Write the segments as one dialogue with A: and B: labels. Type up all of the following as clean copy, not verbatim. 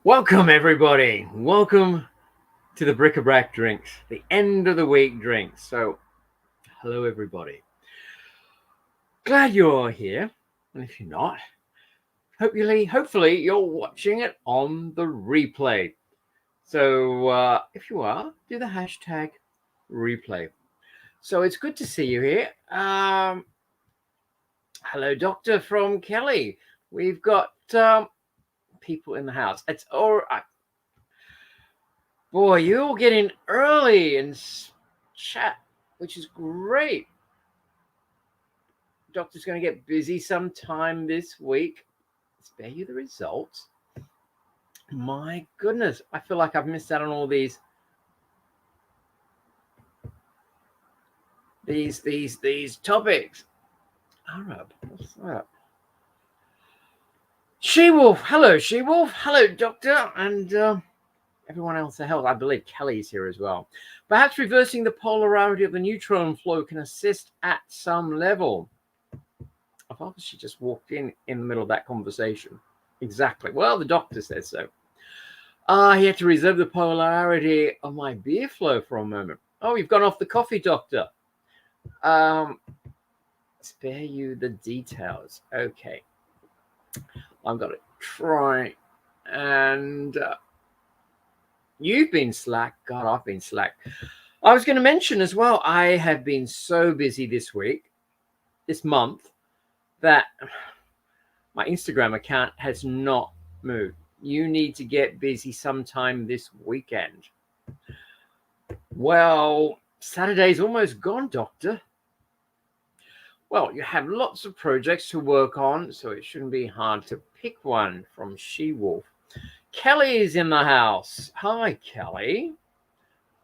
A: Welcome, everybody. Welcome to the Brac drinks, the end of the week drinks. So, hello, everybody. Glad you're all here. And if you're not, hopefully you're watching it on the replay. So, if you are, do the hashtag replay. So, it's good to see you here. Hello, Doctor from Kelly. We've got people in the house. It's all right. Boy, you're all getting early in chat, which is great. Doctor's going to get busy sometime this week. Spare you the results. My goodness, I feel like I've missed out on all these topics. Arab, what's that? She-Wolf, hello, She-Wolf, hello, Doctor, and everyone else in health. I believe Kelly's here as well. Perhaps reversing the polarity of the neutron flow can assist at some level. I've obviously just walked in the middle of that conversation. Exactly. Well, the doctor says so. He had to reserve the polarity of my beer flow for a moment. Oh, you've gone off the coffee, Doctor. Spare you the details. Okay. I've got to try. And you've been slack. God, I've been slack. I was going to mention as well, I have been so busy this month, that my Instagram account has not moved. You need to get busy sometime this weekend. Well, Saturday's almost gone, Doctor. Well, you have lots of projects to work on, so it shouldn't be hard to pick one from She-Wolf. Kelly is in the house. Hi, Kelly.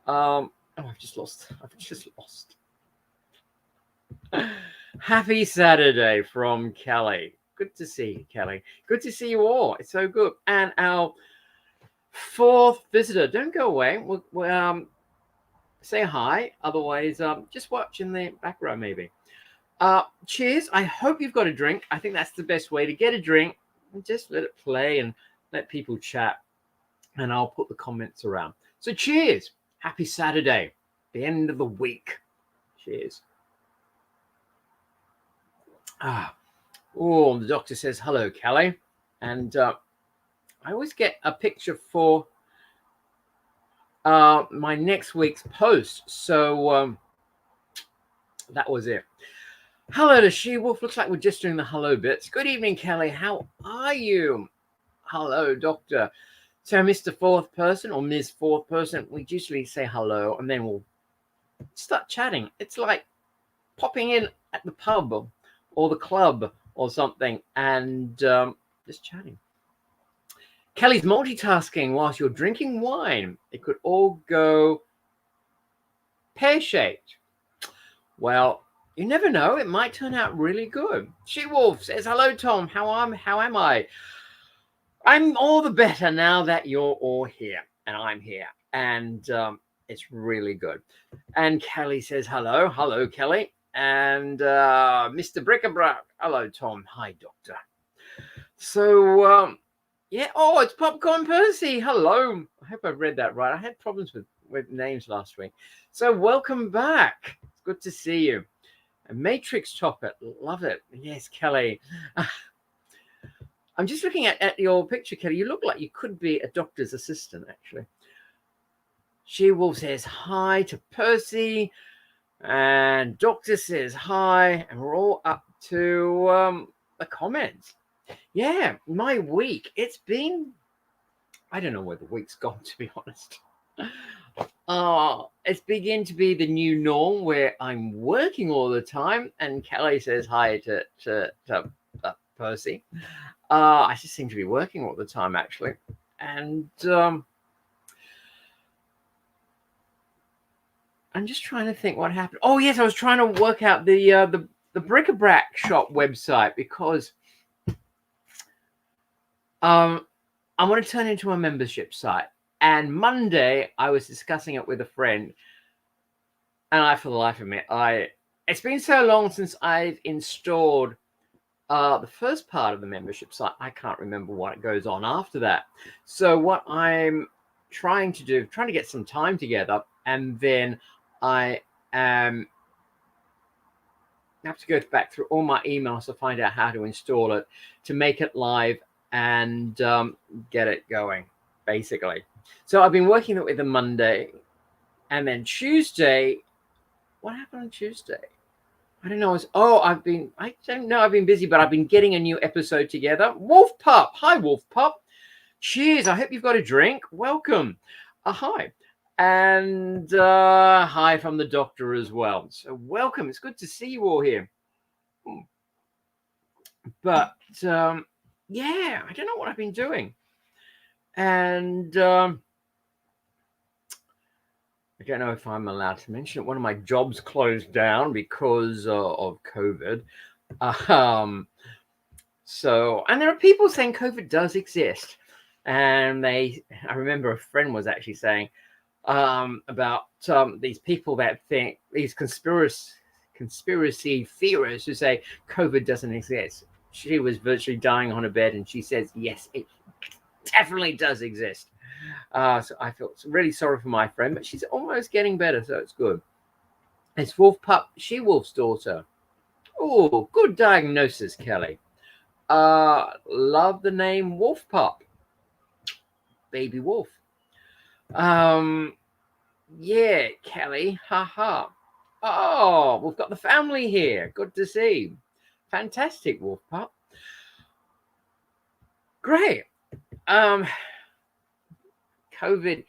A: I've just lost. Happy Saturday from Kelly. Good to see you, Kelly. Good to see you all. It's so good. And our fourth visitor, don't go away. We'll say hi. Otherwise, just watch in the back row, maybe. Cheers. I hope you've got a drink. I think that's the best way to get a drink. Just let it play and let people chat. And I'll put the comments around. So cheers. Happy Saturday. The end of the week. Cheers. Oh, the doctor says hello, Kelly. And I always get a picture for my next week's post. So that was it. Hello to She-Wolf. Looks like we're just doing the hello bits. Good evening, Kelly. How are you? Hello, Doctor. So, Mr. Fourth Person or Ms. Fourth Person, we usually say hello and then we'll start chatting. It's like popping in at the pub or the club or something and just chatting. Kelly's multitasking whilst you're drinking wine. It could all go pear-shaped. Well, you never know. It might turn out really good. She-Wolf says, hello, Tom. How am I? I'm all the better now that you're all here and I'm here. And it's really good. And Kelly says, hello. Hello, Kelly. And Mr. Bric, hello, Tom. Hi, Doctor. So, yeah. Oh, it's Popcorn Percy. Hello. I hope I've read that right. I had problems with names last week. So welcome back. It's good to see you. A Matrix Chocolate. Love it. Yes, Kelly. I'm just looking at your picture, Kelly. You look like you could be a doctor's assistant, actually. She-Wolf says hi to Percy. And Doctor says hi. And we're all up to the comments. Yeah, my week. It's been... I don't know where the week's gone, to be honest. It's beginning to be the new norm where I'm working all the time. And Kelly says hi to Percy. I just seem to be working all the time, actually. And I'm just trying to think what happened. Oh, yes, I was trying to work out the Bric shop website because I want to turn it into a membership site. And Monday, I was discussing it with a friend. And for the life of me, it's been so long since I've installed The first part of the membership site, I can't remember what goes on after that. So what I'm trying to get some time together, and then I have to go back through all my emails to find out how to install it, to make it live and get it going, basically. So I've been working it with a Monday, and then Tuesday. What happened on Tuesday? I don't know. I don't know. I've been busy, but I've been getting a new episode together. Wolf Pup. Hi, Wolf Pup. Cheers. I hope you've got a drink. Welcome. Hi. And hi from the doctor as well. So welcome. It's good to see you all here. But yeah, I don't know what I've been doing. And I don't know if I'm allowed to mention it. One of my jobs closed down because of COVID. So, and there are people saying COVID does exist. And I remember a friend was actually saying about these people that think, these conspiracy theorists who say COVID doesn't exist. She was virtually dying on her bed, and she says, yes, it definitely does exist. So I feel really sorry for my friend, but she's almost getting better, so it's good. It's Wolf Pup, She-Wolf's daughter. Oh, good diagnosis, Kelly. Love the name Wolf Pup. Baby wolf. Yeah, Kelly. Haha. Oh, we've got the family here. Good to see. Fantastic, Wolf Pup. Great. COVID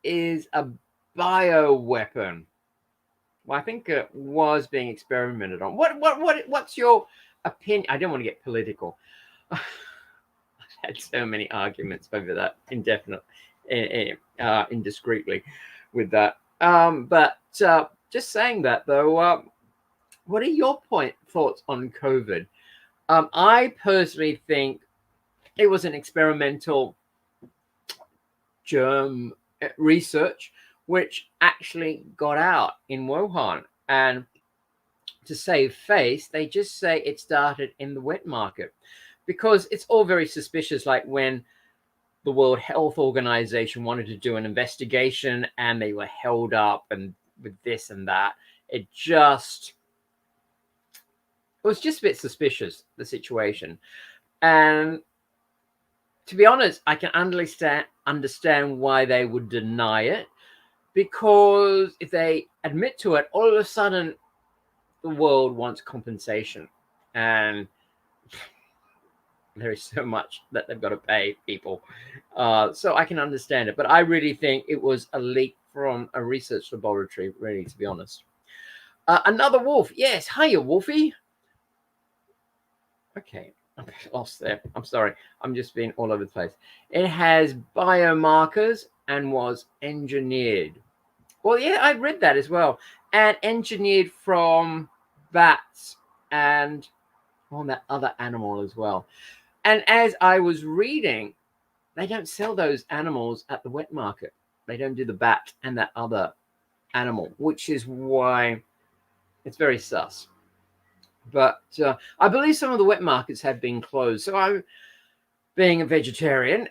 A: is a bioweapon. Well, I think it was being experimented on. What's your opinion? I don't want to get political. I've had so many arguments over that indiscreetly with that. But just saying that though, what are your thoughts on COVID? I personally think it was an experimental germ research which actually got out in Wuhan. And to save face, they just say it started in the wet market, because it's all very suspicious. Like when the World Health Organization wanted to do an investigation and they were held up and with this and that, it was just a bit suspicious, the situation. And to be honest, I can understand why they would deny it, because if they admit to it, all of a sudden the world wants compensation, and there is so much that they've got to pay people. So I can understand it, but I really think it was a leak from a research laboratory, really, to be honest. Another wolf. Yes. Hiya, Wolfie. Okay. I'm lost there. I'm sorry. I'm just being all over the place. It has biomarkers and was engineered. Well, yeah, I read that as well. And engineered from bats and on that other animal as well. And as I was reading, they don't sell those animals at the wet market. They don't do the bat and that other animal, which is why it's very sus. But I believe some of the wet markets have been closed. So I'm being a vegetarian.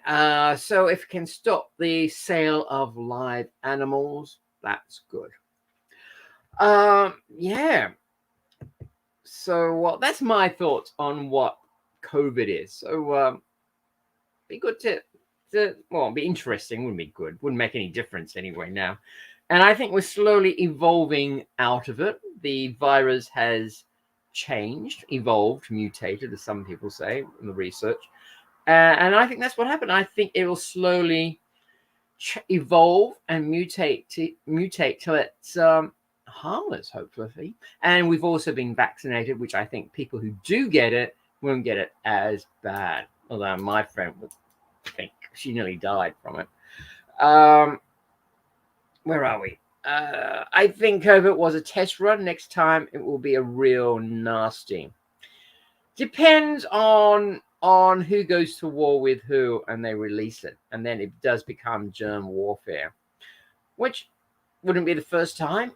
A: So if it can stop the sale of live animals, that's good. Yeah. So that's my thoughts on what COVID is. So be good to be interesting. Wouldn't be good. Wouldn't make any difference anyway now. And I think we're slowly evolving out of it. The virus has changed, evolved, mutated, as some people say in the research. And I think that's what happened. I think it will slowly evolve and mutate till it's harmless, hopefully. And we've also been vaccinated, which I think people who do get it won't get it as bad. Although my friend would think she nearly died from it. Where are we? I think COVID was a test run. Next time it will be a real nasty. Depends on who goes to war with who and they release it. And then it does become germ warfare, which wouldn't be the first time.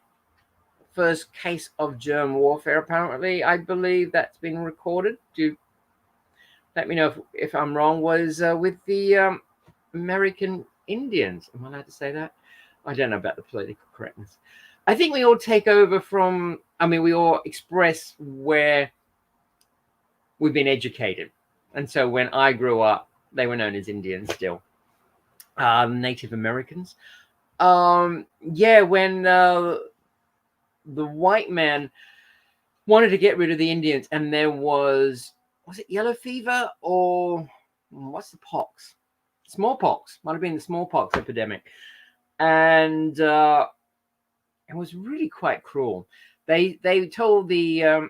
A: First case of germ warfare, apparently. I believe that's been recorded. let me know if I'm wrong, was with the American Indians. Am I allowed to say that? I don't know about the political correctness. I think we all take over from, we all express where we've been educated. And so when I grew up, they were known as Indians still. Native Americans. Yeah, when the white man wanted to get rid of the Indians, and there was it yellow fever or what's the pox? Smallpox. Might have been the smallpox epidemic. And it was really quite cruel. They told the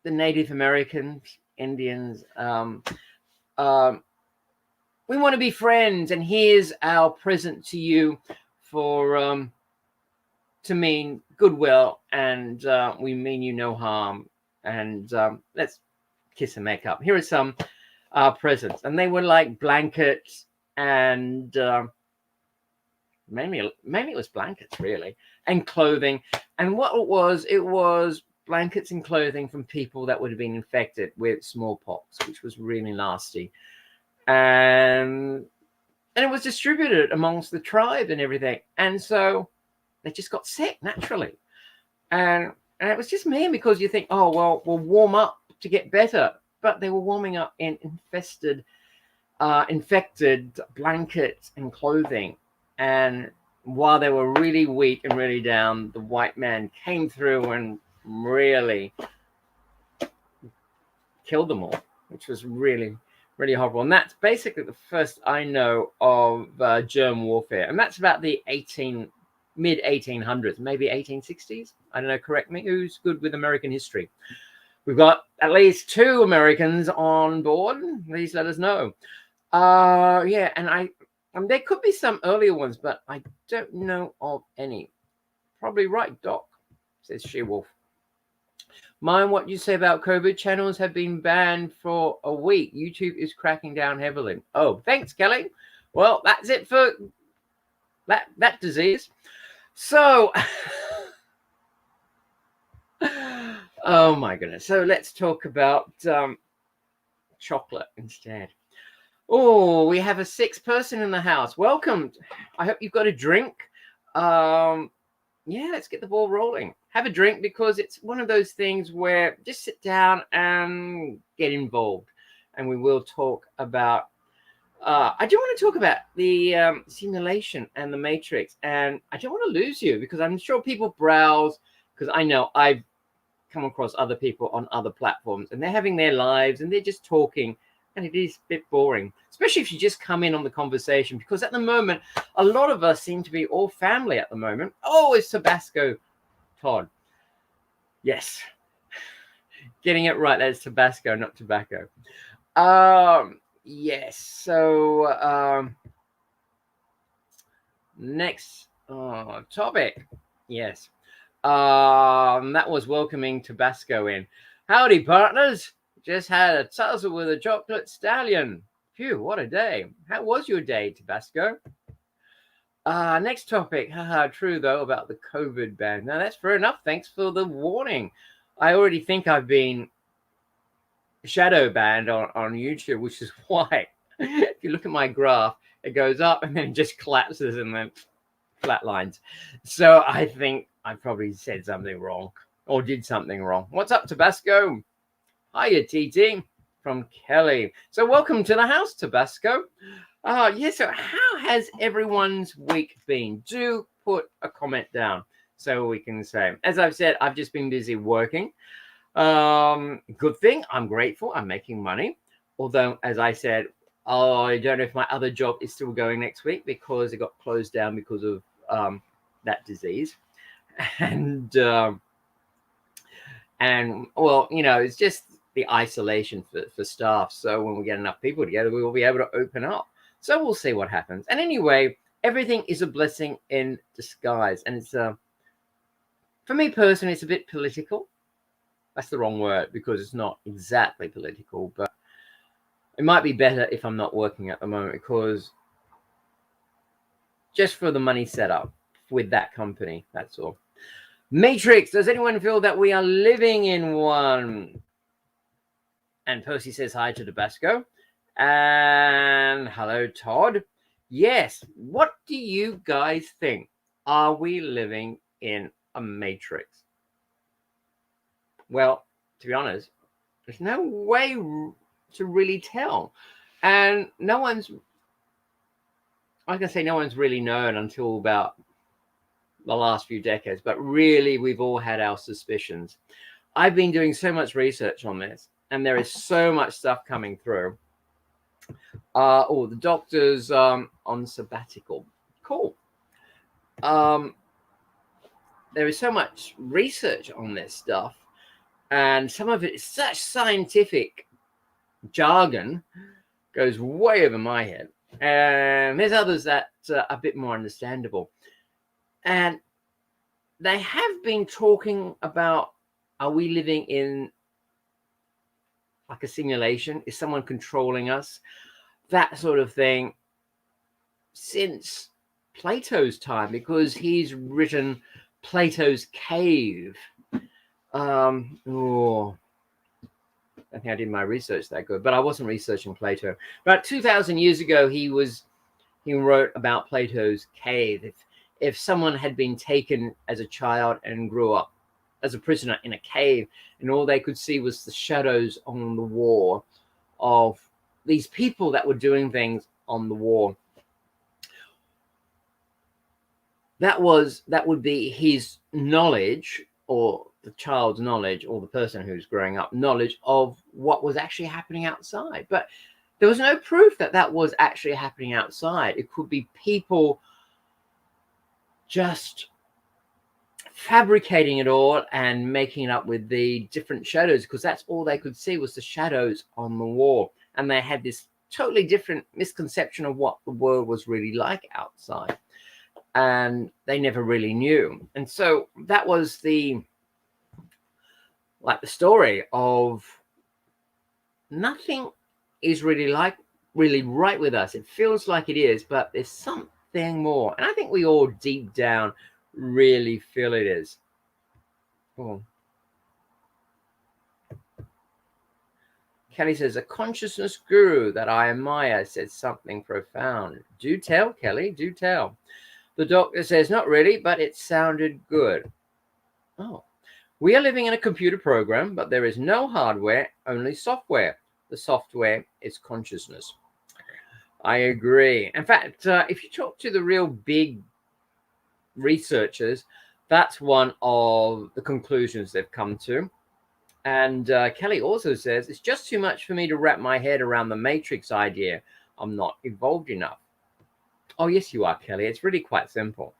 A: Native Americans, Indians, we want to be friends, and here's our present to you for to mean goodwill, and we mean you no harm, and let's kiss and make up. Here are some presents, and they were like blankets and mainly it was blankets really, and clothing. And what it was blankets and clothing from people that would have been infected with smallpox, which was really nasty. And it was distributed amongst the tribe and everything. And so they just got sick naturally. And it was just mean, because you think, oh, well, we'll warm up to get better. But they were warming up in infected blankets and clothing. And while they were really weak and really down, the white man came through and really killed them all, which was really, really horrible. And that's basically the first I know of germ warfare. And that's about the mid 1800s, maybe 1860s. I don't know, correct me. Who's good with American history? We've got at least 2 Americans on board. Please let us know. Yeah, and there could be some earlier ones, but I don't know of any. Probably right, Doc, says She-Wolf. Mind what you say about COVID. Channels have been banned for a week. YouTube is cracking down heavily. Oh, thanks, Kelly. Well, that's it for that disease. So, oh my goodness. So let's talk about chocolate instead. Oh, we have a 6th person in the house. Welcome. I hope you've got a drink. Yeah, let's get the ball rolling. Have a drink, because it's one of those things where just sit down and get involved. And we will talk about, I do want to talk about the simulation and the matrix. And I don't want to lose you, because I'm sure people browse, because I know I've come across other people on other platforms, and they're having their lives and they're just talking. And it is a bit boring, especially if you just come in on the conversation, because at the moment, a lot of us seem to be all family at the moment. Oh, it's Tabasco, Todd. Yes. Getting it right. That's Tabasco, not tobacco. Yes. So next topic. Yes. That was welcoming Tabasco in. Howdy, partners. Just had a tussle with a chocolate stallion. Phew, what a day. How was your day, Tabasco? Next topic. Haha, true, though, about the COVID ban. Now, that's fair enough. Thanks for the warning. I already think I've been shadow banned on YouTube, which is why, if you look at my graph, it goes up and then it just collapses and then flatlines. So I think I probably said something wrong or did something wrong. What's up, Tabasco? Hiya, TT, from Kelly. So welcome to the house, Tabasco. Yeah, so how has everyone's week been? Do put a comment down so we can say. As I've said, I've just been busy working. Good thing, I'm grateful, I'm making money. Although, as I said, I don't know if my other job is still going next week, because it got closed down because of that disease. And well, you know, it's just the isolation for staff. So when we get enough people together, we will be able to open up. So we'll see what happens. And anyway, everything is a blessing in disguise. And it's, for me personally, it's a bit political. That's the wrong word, because it's not exactly political, but it might be better if I'm not working at the moment, because just for the money set up with that company, that's all. Matrix, does anyone feel that we are living in one? And Percy says hi to Tabasco. And hello, Todd. Yes, what do you guys think? Are we living in a matrix? Well, to be honest, there's no way to really tell. And no one's, I can say no one's really known until about the last few decades, but really we've all had our suspicions. I've been doing so much research on this, and there is so much stuff coming through. The doctor's on sabbatical. Cool. There is so much research on this stuff, and some of it is such scientific jargon, goes way over my head. And there's others that are a bit more understandable. And they have been talking about, are we living in like a simulation? Is someone controlling us? That sort of thing since Plato's time, because he's written Plato's Cave. I think I did my research that good, but I wasn't researching Plato. About 2,000 years ago, he wrote about Plato's Cave. If someone had been taken as a child and grew up as a prisoner in a cave, and all they could see was the shadows on the wall of these people that were doing things on the wall, that would be his knowledge, or the child's knowledge, or the person who's growing up knowledge of what was actually happening outside. But there was no proof that that was actually happening outside. It could be people just fabricating it all and making it up with the different shadows, because that's all they could see was the shadows on the wall. And they had this totally different misconception of what the world was really like outside. And they never really knew. And so that was the story of nothing is really right with us. It feels like it is, but there's something more. And I think we all deep down really feel it is. Oh. Kelly says, a consciousness guru that I admire said something profound. Do tell, Kelly, do tell. The doctor says, not really, but it sounded good. Oh. We are living in a computer program, but there is no hardware, only software. The software is consciousness. I agree. In fact, if you talk to the real big researchers, that's one of the conclusions they've come to. And Kelly also says, it's just too much for me to wrap my head around the matrix idea. I'm not evolved enough. Oh, yes, you are, Kelly. It's really quite simple.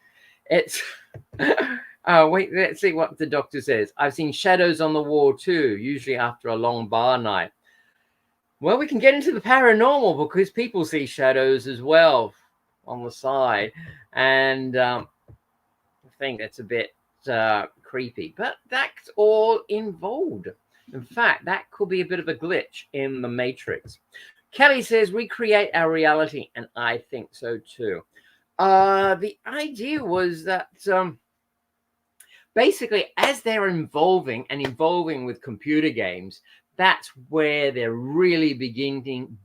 A: It's... Oh, wait, let's see what the doctor says. I've seen shadows on the wall too, usually after a long bar night. Well, we can get into the paranormal because people see shadows as well on the side. And I think that's a bit creepy, but that's all involved. In fact, that could be a bit of a glitch in the matrix. Kelly says we create our reality, and I think so too. The idea was that basically, as they're evolving with computer games, that's where they're really beginning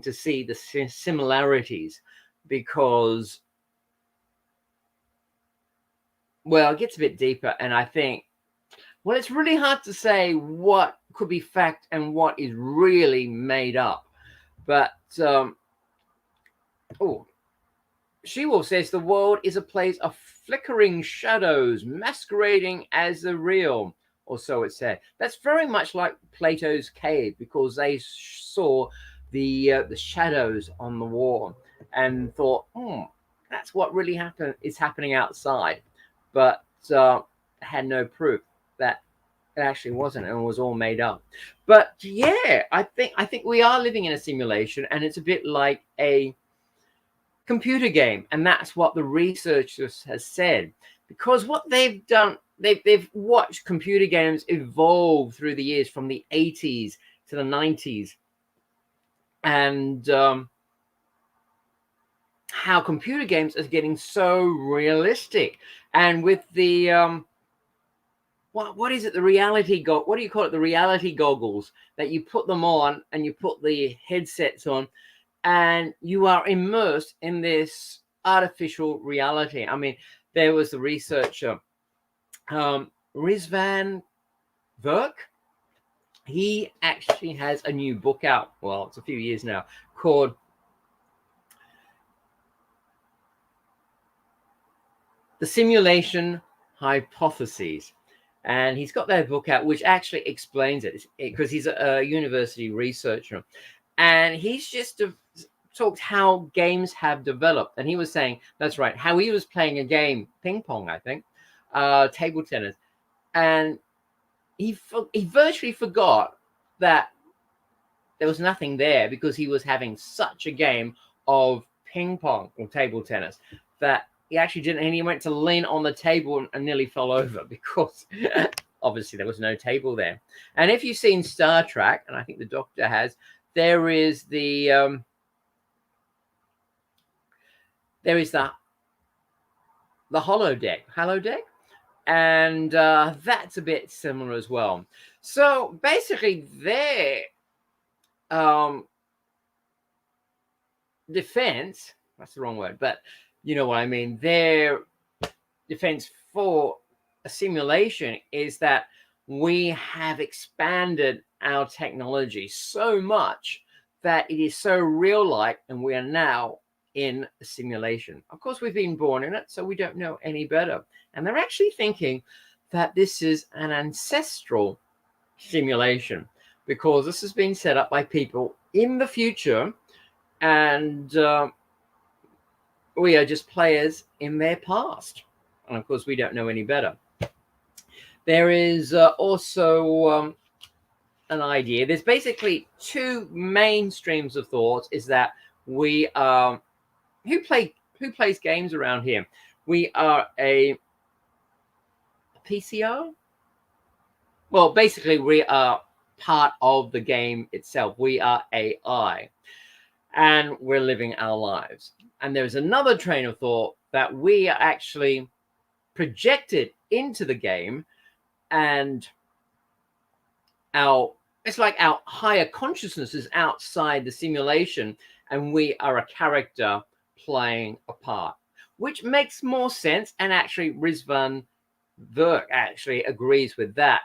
A: to see the similarities, because, well, it gets a bit deeper, and I think, well, it's really hard to say what could be fact and what is really made up. But She-Wolf says the world is a place of flickering shadows masquerading as the real, or so it said. That's very much like Plato's Cave, because they saw the shadows on the wall and thought, that's what really is happening outside, but had no proof that it actually wasn't, and it was all made up. But yeah, I think we are living in a simulation, and it's a bit like a computer game, and that's what the researchers has said, because what they've done, they've watched computer games evolve through the years from the 80s to the 90s, and how computer games are getting so realistic. And with the what is it? The reality what do you call it? The reality goggles that you put them on, and you put the headsets on, and you are immersed in this artificial reality. I mean, there was the researcher, Rizvan Verk. He actually has a new book out. Well, it's a few years now, called The Simulation Hypotheses. And he's got that book out, which actually explains it, because he's a university researcher. And he's just talked how games have developed. And he was saying, that's right, how he was playing a game, ping pong, I think, table tennis. And he virtually forgot that there was nothing there, because he was having such a game of ping pong or table tennis that he actually didn't. And he went to lean on the table and nearly fell over, because obviously there was no table there. And if you've seen Star Trek, and I think the Doctor has, there is the holodeck, and that's a bit similar as well. So basically, their defense, that's the wrong word, but you know what I mean, their defense for a simulation is that we have expanded our technology so much that it is so real-like, and we are now in a simulation. Of course, we've been born in it, so we don't know any better. And they're actually thinking that this is an ancestral simulation, because this has been set up by people in the future, and we are just players in their past. And of course, we don't know any better. There is also an idea. There's basically two main streams of thought. Is that we are who plays games around here? We are a PCR. Well, basically, we are part of the game itself. We are AI, and we're living our lives. And there's another train of thought that we are actually projected into the game, and it's like our higher consciousness is outside the simulation, and we are a character playing a part, which makes more sense. And actually, Rizvan Verk actually agrees with that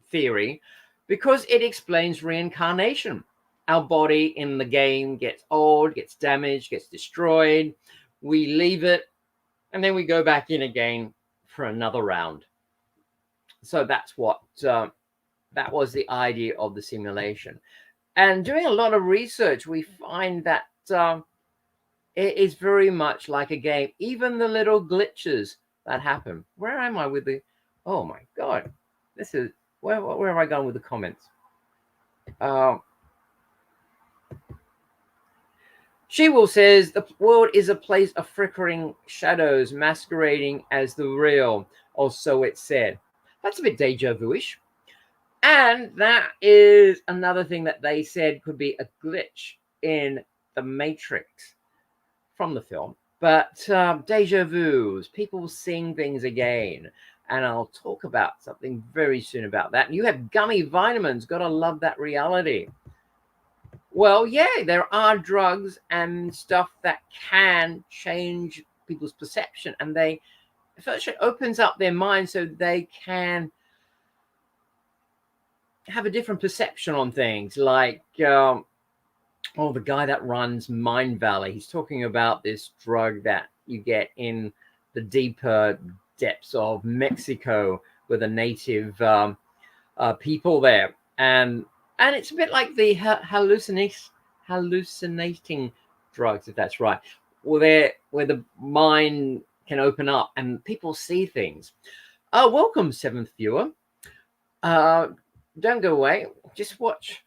A: theory, because it explains reincarnation. Our body in the game gets old, gets damaged, gets destroyed. We leave it, and then we go back in again for another round. So that's what that was the idea of the simulation. And doing a lot of research, we find that it is very much like a game. Even the little glitches that happen. Where am I with the? Oh my God, this is where have I gone with the comments? She-Wolf says the world is a place of flickering shadows masquerading as the real, or so it said. That's a bit deja vu-ish. And that is another thing that they said could be a glitch in the Matrix from the film. But deja vus, people seeing things again. And I'll talk about something very soon about that. And you have gummy vitamins. Gotta love that reality. Well, yeah, there are drugs and stuff that can change people's perception. And it opens up their mind so they can have a different perception on things. Like, the guy that runs Mind Valley, he's talking about this drug that you get in the deeper depths of Mexico with the native people there. And it's a bit like the hallucinating drugs, if that's right, where the mind can open up and people see things. Welcome, seventh viewer. Don't go away. Just watch.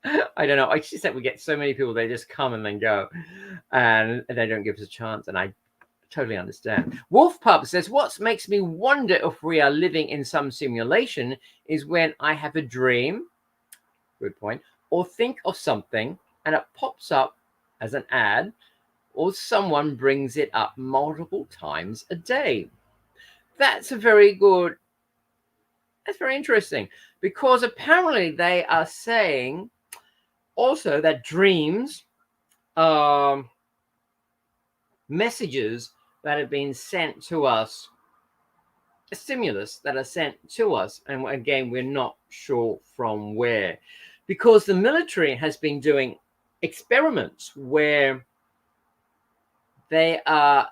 A: I don't know. It's just that we get so many people, they just come and then go, and they don't give us a chance. And I totally understand. Wolf Pup says, what makes me wonder if we are living in some simulation is when I have a dream, good point, or think of something and it pops up as an ad, or someone brings it up multiple times a day. That's a very good That's very interesting, because apparently they are saying also that dreams, messages that have been sent to us, a stimulus that are sent to us, and again, we're not sure from where, because the military has been doing experiments where they are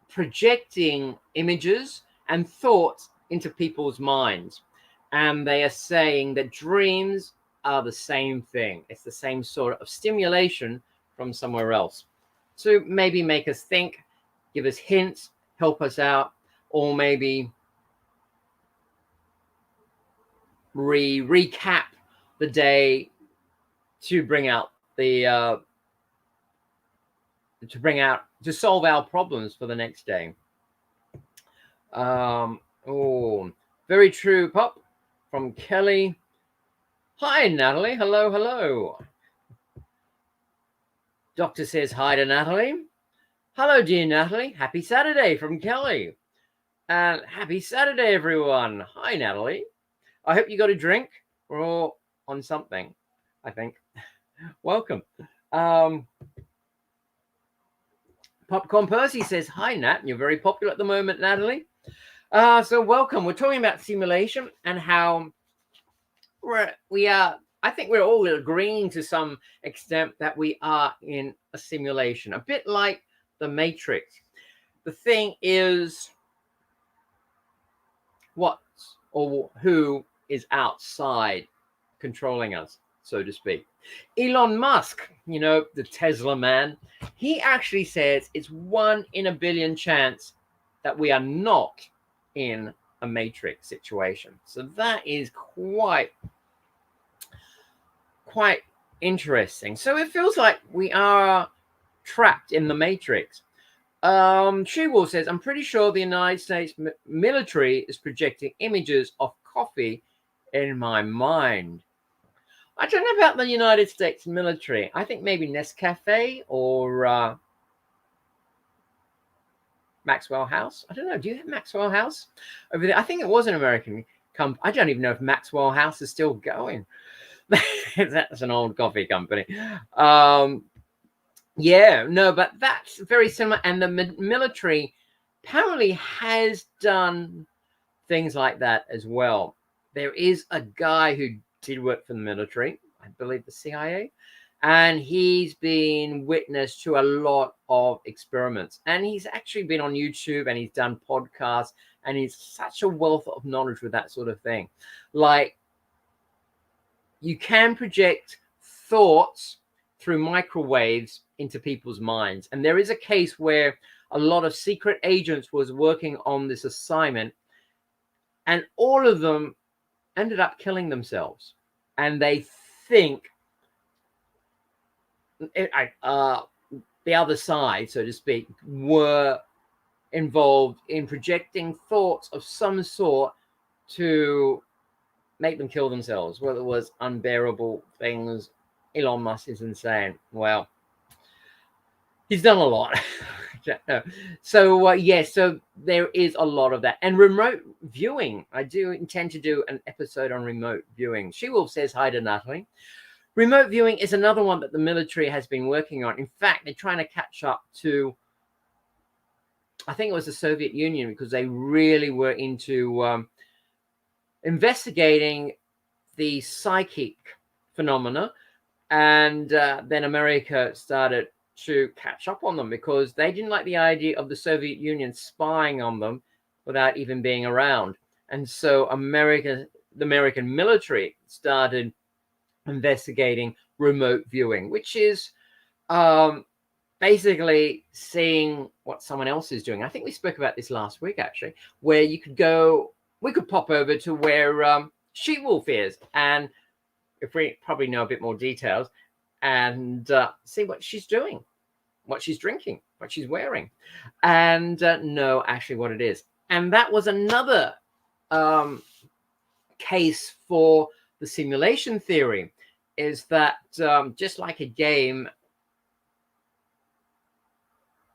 A: projecting images and thoughts into people's minds. And they are saying that dreams are the same thing. It's the same sort of stimulation from somewhere else to maybe make us think, give us hints, help us out, or maybe recap the day to bring out the to solve our problems for the next day. Oh, very true, Pop, from Kelly. Hi, Natalie. Hello, hello. Doctor says hi to Natalie. Hello, dear Natalie. Happy Saturday from Kelly. And happy Saturday, everyone. Hi, Natalie. I hope you got a drink or on something, I think. Welcome. Popcorn Percy says, hi, Nat. You're very popular at the moment, Natalie. So welcome. We're talking about simulation and how we are, I think we're all agreeing to some extent that we are in a simulation, a bit like the Matrix. The thing is, what or who is outside controlling us, so to speak. Elon Musk, you know, the Tesla man, he actually says it's 1 in a billion chance that we are not in a Matrix situation. So that is quite interesting. So it feels like we are trapped in the Matrix. She-Wolf says, I'm pretty sure the United States military is projecting images of coffee in my mind. I don't know about the United States military. I think maybe Nescafe or Maxwell House. I don't know. Do you have Maxwell House over there? I think it was an American company. I don't even know if Maxwell House is still going. That's an old coffee company. Yeah, no, but that's very similar. And the military apparently has done things like that as well. There is a guy who did work for the military, I believe the CIA, and he's been witness to a lot of experiments. And he's actually been on YouTube and he's done podcasts, and he's such a wealth of knowledge with that sort of thing. Like, you can project thoughts through microwaves into people's minds. And there is a case where a lot of secret agents was working on this assignment, and all of them ended up killing themselves. And they think the other side, so to speak, were involved in projecting thoughts of some sort to make them kill themselves, whether it was unbearable things. Elon Musk is insane. Well, he's done a lot. So yes, so there is a lot of that. And remote viewing, I do intend to do an episode on remote viewing. She-Wolf says hi to Natalie. Remote viewing is another one that the military has been working on. In fact, they're trying to catch up to, I think it was the Soviet Union, because they really were into investigating the psychic phenomena. And then America started to catch up on them because they didn't like the idea of the Soviet Union spying on them without even being around. And so the American military started investigating remote viewing, which is basically seeing what someone else is doing. I think we spoke about this last week, actually, where we could pop over to where She-Wolf is, and if we probably know a bit more details, and see what she's doing, what she's drinking, what she's wearing, and know actually what it is. And that was another case for the simulation theory, is that just like a game,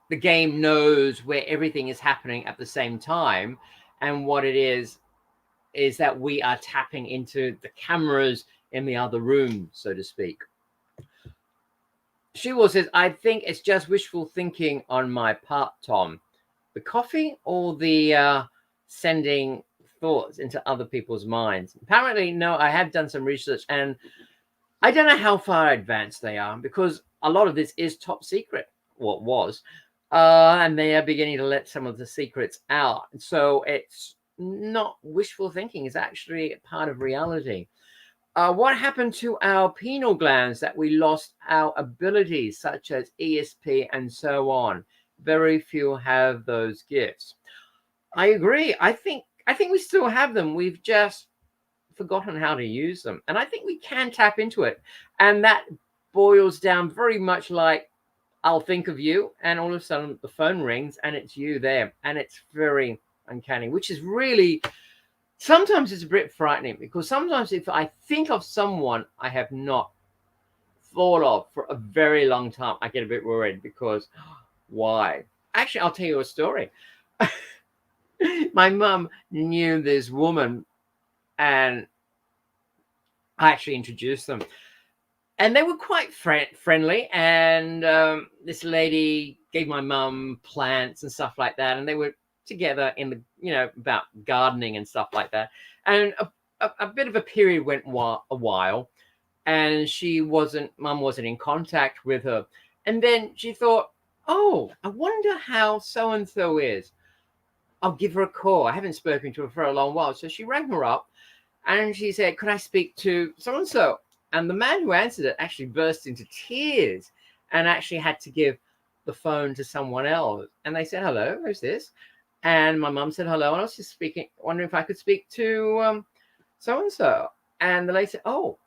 A: the game knows where everything is happening at the same time, and what it is is that we are tapping into the cameras in the other room, so to speak. She will says, I think it's just wishful thinking on my part, Tom. The coffee or the sending thoughts into other people's minds? Apparently, no, I have done some research and I don't know how far advanced they are because a lot of this is top secret, what was, and they are beginning to let some of the secrets out. So it's not wishful thinking, it's actually part of reality. What happened to our pineal glands that we lost our abilities such as ESP and so on? Very few have those gifts. I agree. I think we still have them. We've just forgotten how to use them. And I think we can tap into it. And that boils down very much like I'll think of you and all of a sudden the phone rings and it's you there. And it's very uncanny, which is really, sometimes it's a bit frightening because sometimes if I think of someone I have not thought of for a very long time, I get a bit worried because why? Actually, I'll tell you a story. My mum knew this woman and I actually introduced them. And they were quite friendly. And this lady gave my mum plants and stuff like that. And they were together in the, about gardening and stuff like that. And a bit of a period went a while. And mum wasn't in contact with her. And then she thought, oh, I wonder how so-and-so is. I'll give her a call. I haven't spoken to her for a long while. So she rang her up and she said, could I speak to so-and-so? And the man who answered it actually burst into tears and actually had to give the phone to someone else. And they said, hello, who's this? And my mum said, hello. And I was just wondering if I could speak to so-and-so. And the lady said, oh,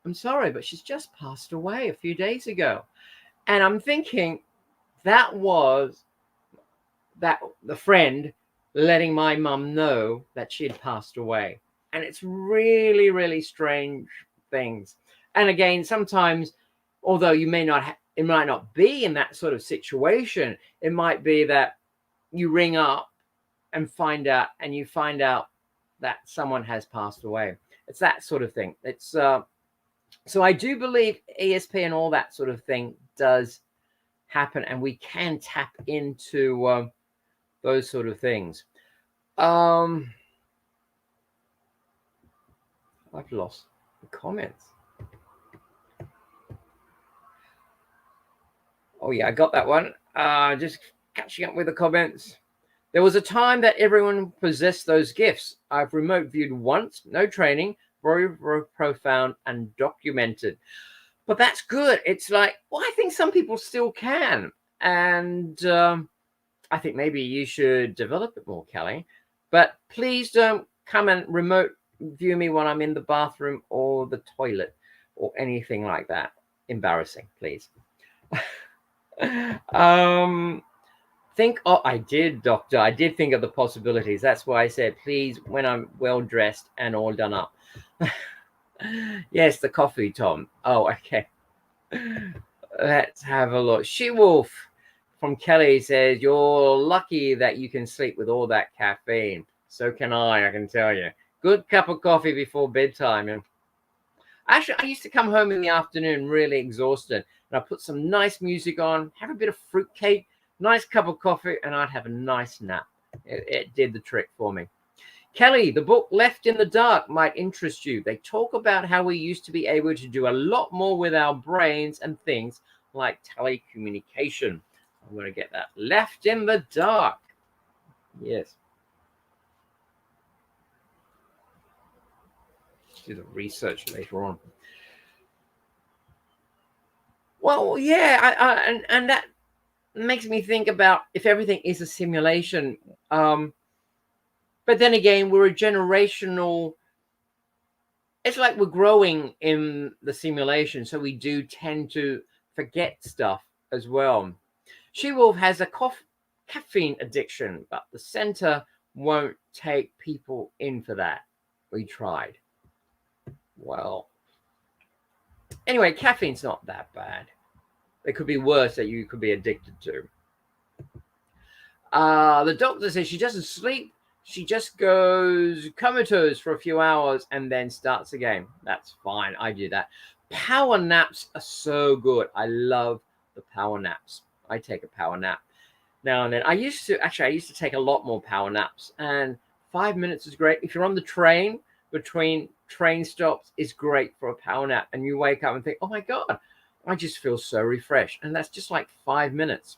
A: I'm sorry, but she's just passed away a few days ago. And I'm thinking that was the friend letting my mum know that she had passed away. And it's really, really strange things. And again, sometimes, although it might not be in that sort of situation, it might be that you ring up and find out that someone has passed away. It's that sort of thing. It's so I do believe ESP and all that sort of thing does happen, and we can tap into those sort of things. I've lost the comments. Oh yeah, I got that one. Just catching up with the comments. There was a time that everyone possessed those gifts. I've remote viewed once, no training, very, very profound and documented. But that's good. It's like, well, I think some people still can. And I think maybe you should develop it more, Kelly. But please don't come and remote view me when I'm in the bathroom or the toilet or anything like that. Embarrassing, please. I did, doctor. I did think of the possibilities. That's why I said, please, when I'm well dressed and all done up. Yes, the coffee, Tom. Oh, okay. Let's have a look. She-Wolf from Kelly says, you're lucky that you can sleep with all that caffeine. So can I can tell you. Good cup of coffee before bedtime. And actually, I used to come home in the afternoon really exhausted. And I put some nice music on, have a bit of fruitcake, nice cup of coffee, and I'd have a nice nap. It did the trick for me. Kelly, the book Left in the Dark might interest you. They talk about how we used to be able to do a lot more with our brains and things like telecommunication. I'm going to get that. Left in the Dark. Yes. Do the research later on. Well, yeah, and that makes me think about if everything is a simulation. But then again, we're a generational. It's like we're growing in the simulation, so we do tend to forget stuff as well. She-Wolf has a caffeine addiction, but the center won't take people in for that. We tried. Well, anyway, caffeine's not that bad. It could be worse that you could be addicted to. The doctor says she doesn't sleep She just goes comatose for a few hours and then starts again. That's fine. I do that. Power naps are so good. I love the power naps. I take a power nap now and then. I used to take a lot more power naps, and 5 minutes is great. If you're on the train, between train stops, is great for a power nap, and you wake up and think, oh my God, I just feel so refreshed. And that's just like 5 minutes.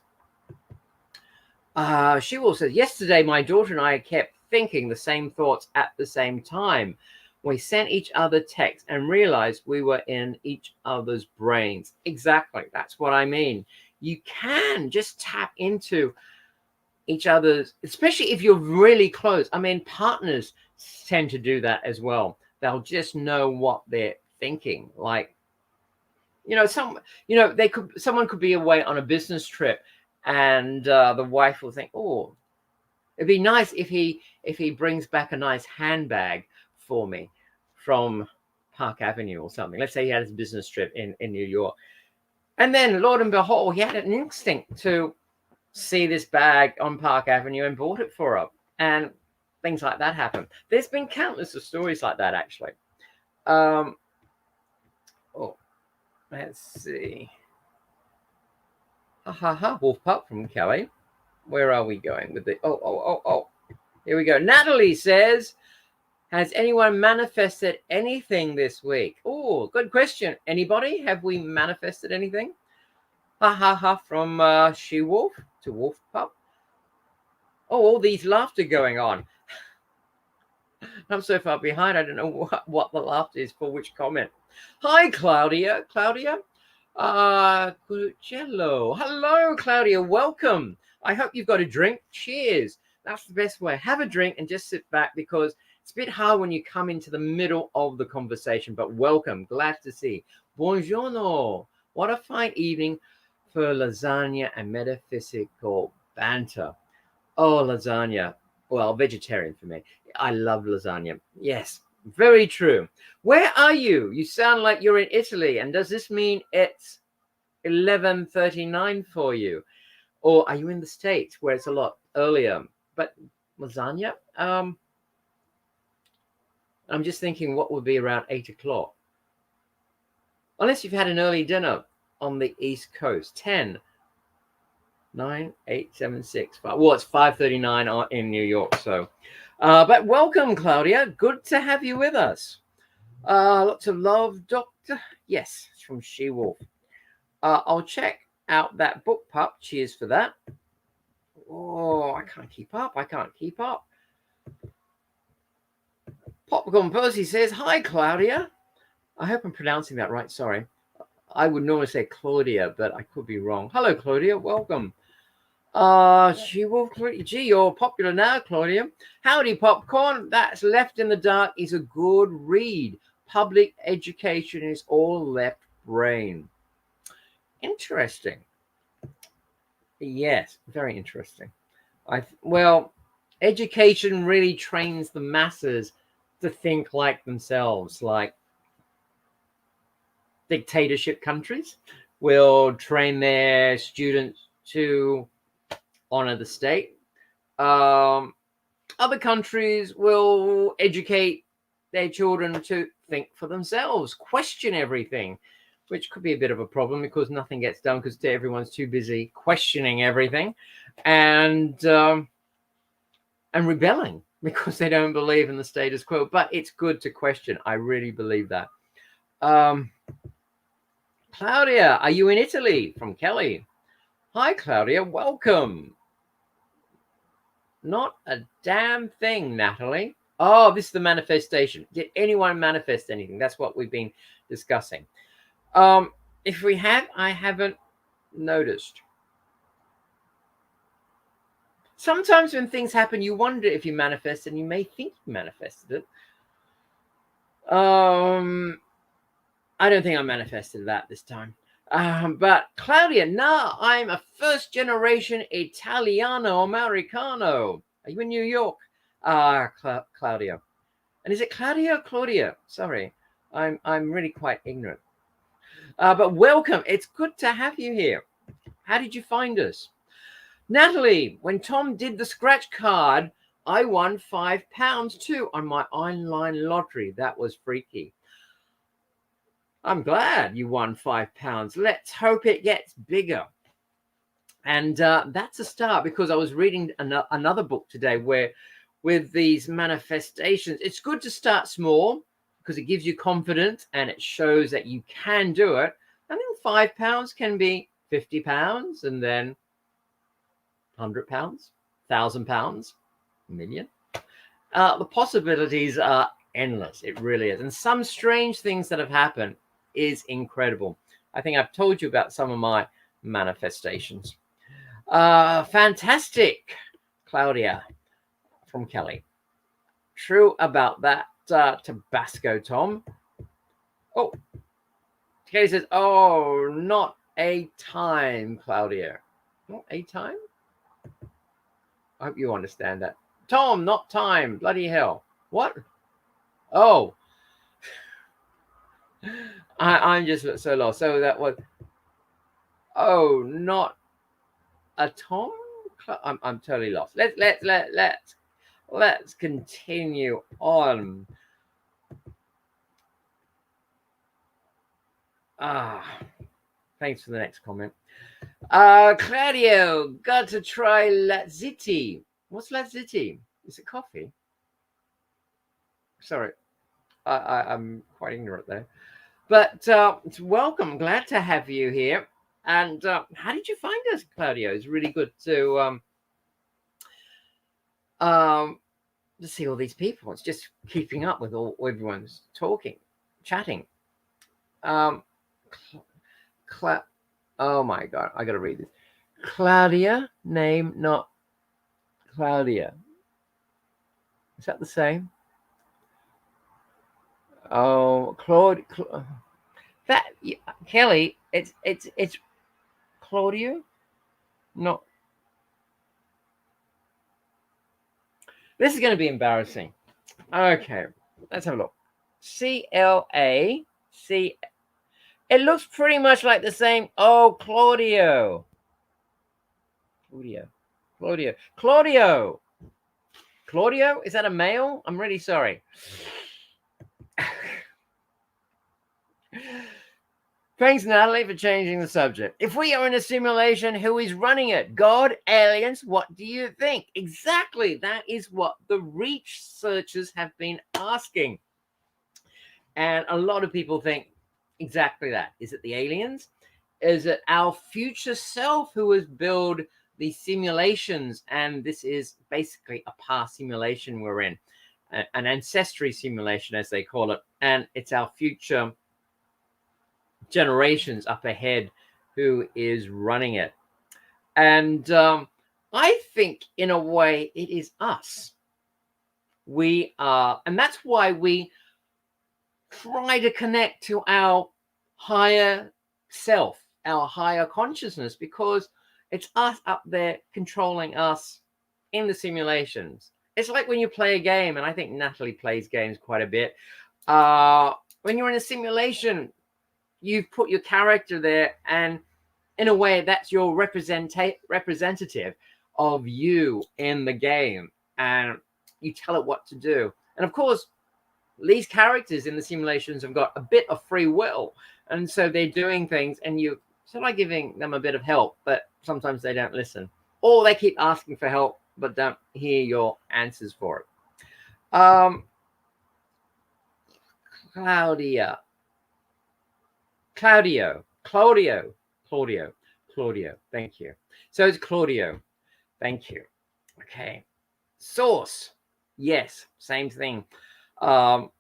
A: She will say, yesterday, my daughter and I kept thinking the same thoughts at the same time. We sent each other texts and realized we were in each other's brains. Exactly. That's what I mean. You can just tap into each other's, especially if you're really close. I mean, partners tend to do that as well. They'll just know what they're thinking. Like, someone could be away on a business trip, and the wife will think, oh, it'd be nice if he brings back a nice handbag for me from Park Avenue or something. Let's say he had his business trip in New York. And then, Lord and behold, he had an instinct to see this bag on Park Avenue and bought it for her. And things like that happen. There's been countless of stories like that, actually. Let's see. Wolf Pup from Kelly. Where are we going with the... Oh. Here we go. Natalie says, has anyone manifested anything this week? Oh, good question. Anybody? Have we manifested anything? From She-Wolf to Wolf Pup. Oh, all these laughter going on. I'm so far behind. I don't know what the laughter is for which comment. Hi, Claudia. Cuccello. Hello, Claudia. Welcome. I hope you've got a drink. Cheers. That's the best way. Have a drink and just sit back, because it's a bit hard when you come into the middle of the conversation. But welcome. Glad to see. Buongiorno. What a fine evening for lasagna and metaphysical banter. Oh, lasagna. Well, vegetarian for me. I love lasagna. Yes, very true. Where are you? You sound like you're in Italy. And does this mean it's 11:39 for you? Or are you in the States where it's a lot earlier? But lasagna? I'm just thinking what would be around 8 o'clock. Unless you've had an early dinner on the East Coast. 10, 9, 8, 7, 6, 5. Well, it's 5:39 in New York. So, but welcome, Claudia. Good to have you with us. Lots of love, Doctor. Yes, it's from She-Wolf. I'll check out that book, Pup. Cheers for that. Oh, I can't keep up. Popcorn Percy says, hi, Claudia. I hope I'm pronouncing that right. Sorry. I would normally say Claudia, but I could be wrong. Hello, Claudia. Welcome. She-Wolf. Gee, you're popular now, Claudia. Howdy, Popcorn. That's Left in the Dark is a good read. Public education is all left brain. Interesting. Yes, very interesting. Well, education really trains the masses to think like themselves. Like dictatorship countries will train their students to honor the state. Other countries will educate their children to think for themselves, question everything, which could be a bit of a problem because nothing gets done because everyone's too busy questioning everything and rebelling because they don't believe in the status quo. But it's good to question. I really believe that. Claudia, are you in Italy? From Kelly. Hi, Claudia. Welcome. Not a damn thing, Natalie. Oh, this is the manifestation. Did anyone manifest anything? That's what we've been discussing. If we have, I haven't noticed. Sometimes when things happen, you wonder if you manifest, and you may think you manifested it. I don't think I manifested that this time. But Claudia, now I'm a first generation Italiano Americano. Are you in New York? Claudia. And is it Claudia or Claudia? Sorry, I'm really quite ignorant. But welcome. It's good to have you here. How did you find us? Natalie, when Tom did the scratch card, I won £5 too on my online lottery. That was freaky. I'm glad you won £5. Let's hope it gets bigger. And that's a start, because I was reading another book today where with these manifestations, it's good to start small because it gives you confidence and it shows that you can do it. And then £5 can be £50 and then £100, £1,000, million. The possibilities are endless. It really is. And some strange things that have happened is incredible. I think I've told you about some of my manifestations. Fantastic, Claudia from Kelly. True about that Tabasco, Tom. Oh, Kelly says, oh, not a time, Claudia. Not a time? I hope you understand that. Tom, not time. Bloody hell. What? Oh. I'm just so lost. So that was, oh, not a Tom? I'm totally lost. Let's continue on. Thanks for the next comment. Claudio, got to try Lazziti. What's Lazziti? Is it coffee? Sorry, I'm quite ignorant there. But welcome, glad to have you here. And how did you find us, Claudio? It's really good to see all these people. It's just keeping up with everyone's talking, chatting. Oh my God, I got to read this. Claudia, name not Claudia. Is that the same? Oh, that Kelly, it's Claudio. No, this is going to be embarrassing. Okay, let's have a look. CLAC. It looks pretty much like the same. Oh, Claudio. Claudio, is that a male? I'm really sorry. Thanks, Natalie, for changing the subject. If we are in a simulation, who is running it? God, aliens, what do you think? Exactly. That is what the researchers have been asking. And a lot of people think exactly that. Is it the aliens? Is it our future self who has built these simulations? And this is basically a past simulation we're in, an ancestry simulation, as they call it. And it's our future generations up ahead who is running it. And I think in a way it is us. We are, and that's why we try to connect to our higher self, our higher consciousness, because it's us up there controlling us in the simulations. It's like when you play a game, and I think Natalie plays games quite a bit. When you're in a simulation, you've put your character there, and in a way that's your representative of you in the game, and you tell it what to do. And of course, these characters in the simulations have got a bit of free will, and so they're doing things, and you sort of giving them a bit of help, but sometimes they don't listen, or they keep asking for help but don't hear your answers for it. Claudio. Thank you. So it's Claudio. Thank you. Okay. Source. Yes, same thing. Well,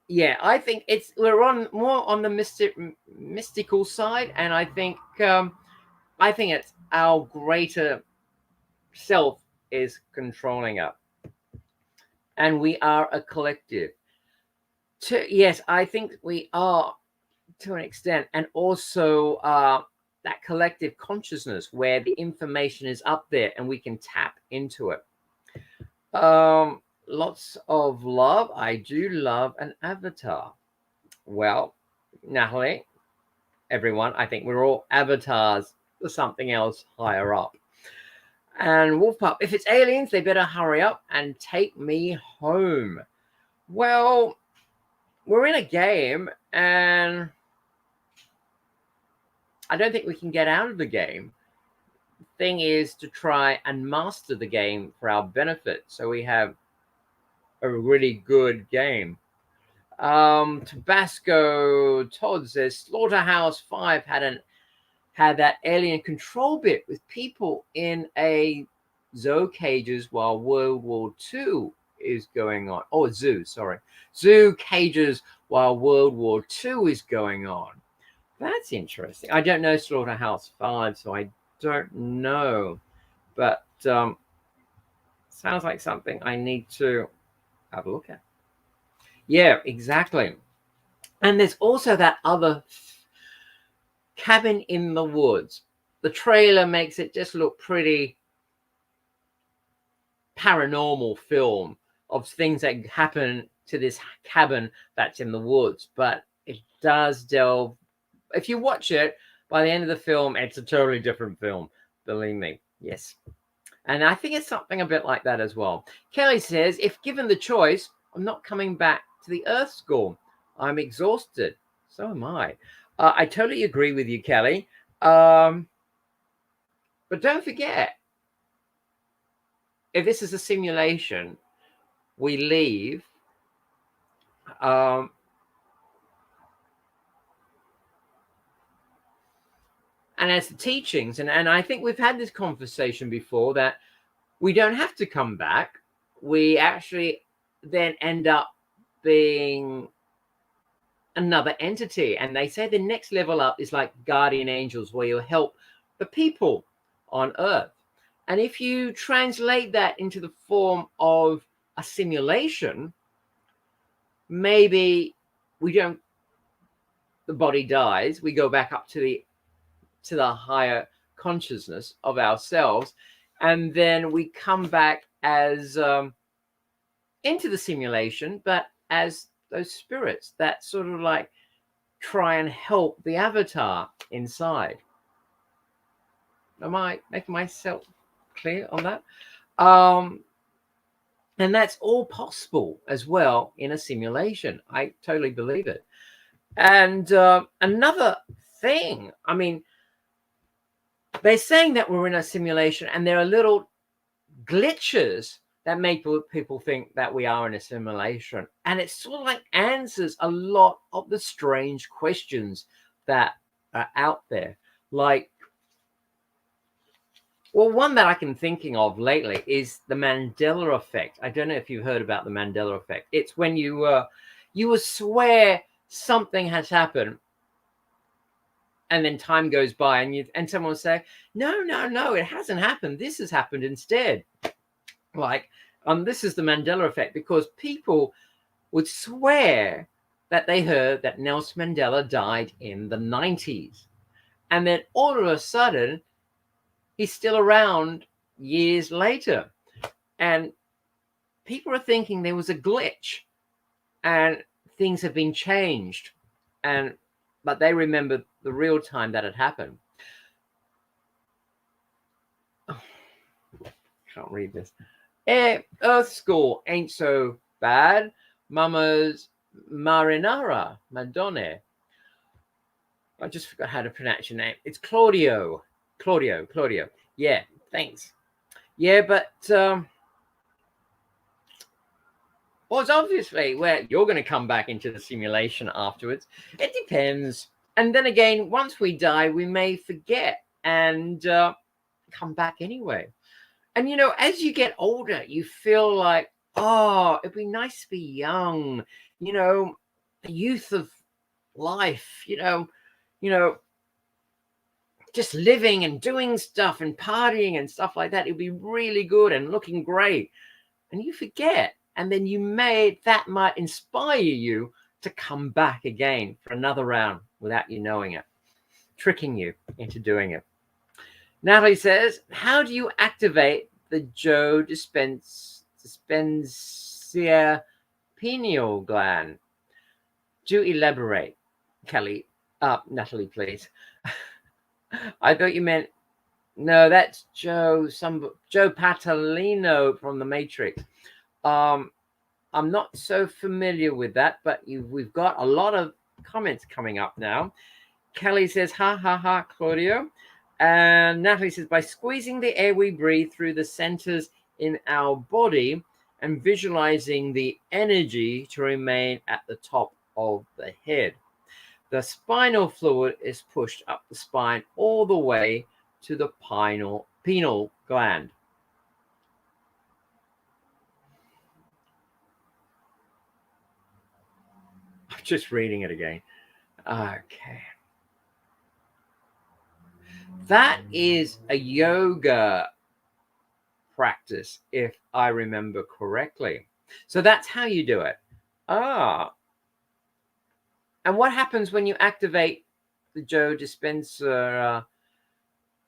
A: yeah, I think we're on more on the mystical side, and I think it's our greater self is controlling us, and we are a collective. Yes, I think we are to an extent, and also that collective consciousness where the information is up there and we can tap into it. Lots of love. I do love an avatar. Well, Natalie, everyone, I think we're all avatars for something else higher up. And Wolf Pup, if it's aliens, they better hurry up and take me home. Well, we're in a game, and I don't think we can get out of the game. The thing is to try and master the game for our benefit, so we have a really good game. Tabasco Todd says Slaughterhouse 5 had that alien control bit with people in a zoo cages while World War II is going on. Oh, zoo, sorry. Zoo cages while World War II is going on. That's interesting. I don't know Slaughterhouse 5, so I don't know. But sounds like something I need to have a look at. Yeah, exactly. And there's also that other Cabin in the Woods. The trailer makes it just look pretty paranormal film of things that happen to this cabin that's in the woods, but it does delve. If you watch it, by the end of the film, it's a totally different film. Believe me. Yes. And I think it's something a bit like that as well. Kelly says, if given the choice, I'm not coming back to the Earth School. I'm exhausted. So am I. I totally agree with you, Kelly. But don't forget, if this is a simulation, we leave. And as the teachings, and I think we've had this conversation before, that we don't have to come back. We actually then end up being another entity. And they say the next level up is like guardian angels, where you'll help the people on Earth. And if you translate that into the form of a simulation, maybe the body dies, we go back up to the higher consciousness of ourselves, and then we come back as into the simulation, but as those spirits that sort of like try and help the avatar inside. Am I making myself clear on that? And that's all possible as well in a simulation. I totally believe it. And another thing, I mean, they're saying that we're in a simulation, and there are little glitches that make people think that we are in a simulation. And it sort of like answers a lot of the strange questions that are out there. Like, well, one that I can thinking of lately is the Mandela effect. I don't know if you've heard about the Mandela effect. It's when you will swear something has happened, and then time goes by, and someone will say, no, it hasn't happened. This has happened instead. Like, this is the Mandela effect, because people would swear that they heard that Nelson Mandela died in the 90s. And then all of a sudden, he's still around years later. And people are thinking there was a glitch and things have been changed. But they remember the real time that it happened. Oh, can't read this. Earth School ain't so bad. Mama's marinara, Madonna. I just forgot how to pronounce your name. It's Claudio. Yeah, thanks. Yeah, but well, it's obviously where you're going to come back into the simulation afterwards. It depends. And then again, once we die, we may forget and come back anyway. And, you know, as you get older, you feel like, oh, it'd be nice to be young, you know, the youth of life, you know, just living and doing stuff and partying and stuff like that. It'd be really good and looking great. And you forget. And then that might inspire you to come back again for another round without you knowing it, tricking you into doing it. Natalie says, how do you activate the Joe Dispenza pineal gland? Do elaborate, Kelly. Natalie, please. I thought you meant No, that's Joe Patalino from The Matrix. I'm not so familiar with that, but we've got a lot of comments coming up now. Kelly says, ha, ha, ha, Claudio. And Natalie says, by squeezing the air we breathe through the centers in our body and visualizing the energy to remain at the top of the head, the spinal fluid is pushed up the spine all the way to the pineal gland. I'm just reading it again. Okay. That is a yoga practice, if I remember correctly. So that's how you do it. Ah. And what happens when you activate the Joe Dispenza?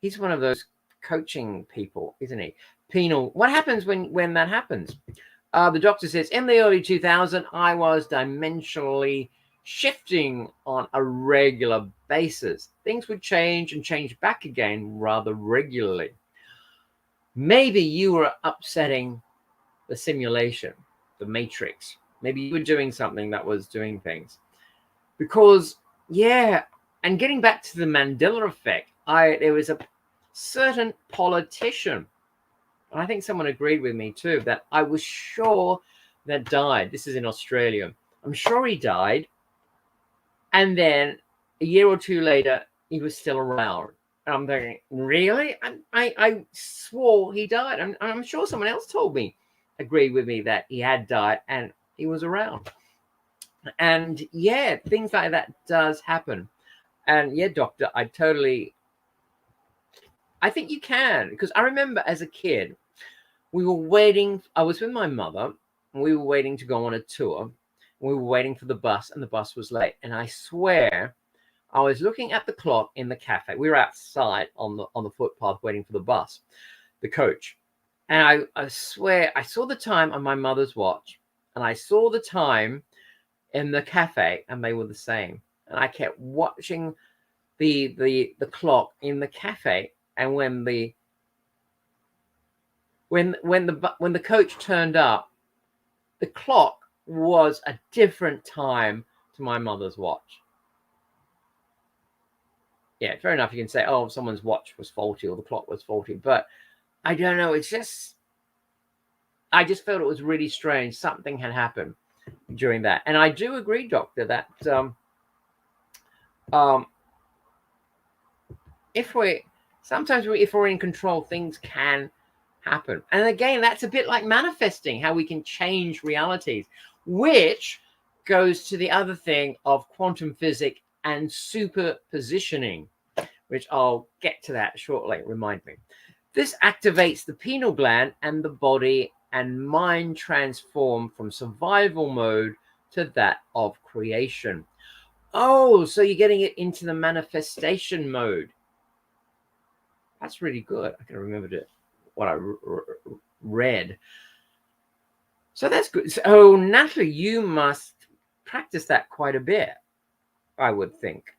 A: He's one of those coaching people, isn't he? What happens when that happens? The doctor says, in the early 2000s, I was dimensionally shifting on a regular basis. Things would change and change back again rather regularly. Maybe you were upsetting the simulation, the matrix. Maybe you were doing something that was doing things. Because, yeah, and getting back to the Mandela effect, there was a certain politician, and I think someone agreed with me too, that I was sure that died. This is in Australia. I'm sure he died. And then a year or two later, he was still around. And I'm thinking, really? I swore he died. I'm sure someone else told me, agreed with me that he had died and he was around. And yeah, things like that does happen. And yeah, doctor, I think you can, because I remember as a kid, we were waiting. I was with my mother and we were waiting to go on a tour. We were waiting for the bus and the bus was late. And I swear I was looking at the clock in the cafe. We were outside on the footpath waiting for the bus, the coach. And I swear I saw the time on my mother's watch and I saw the time in the cafe and they were the same. And I kept watching the clock in the cafe. And when the coach turned up, the clock was a different time to my mother's watch. Yeah, fair enough. You can say, oh, someone's watch was faulty or the clock was faulty, but I don't know. I just felt it was really strange. Something had happened during that. And I do agree, doctor, that if we're in control, things can happen. And again, that's a bit like manifesting, how we can change realities, which goes to the other thing of quantum physics and superpositioning, which I'll get to that shortly. Remind me. This activates the pineal gland and the body and mind transform from survival mode to that of creation. Oh, so you're getting it into the manifestation mode. That's really good. I can remember what I read. So that's good. So Natalie, you must practice that quite a bit, I would think,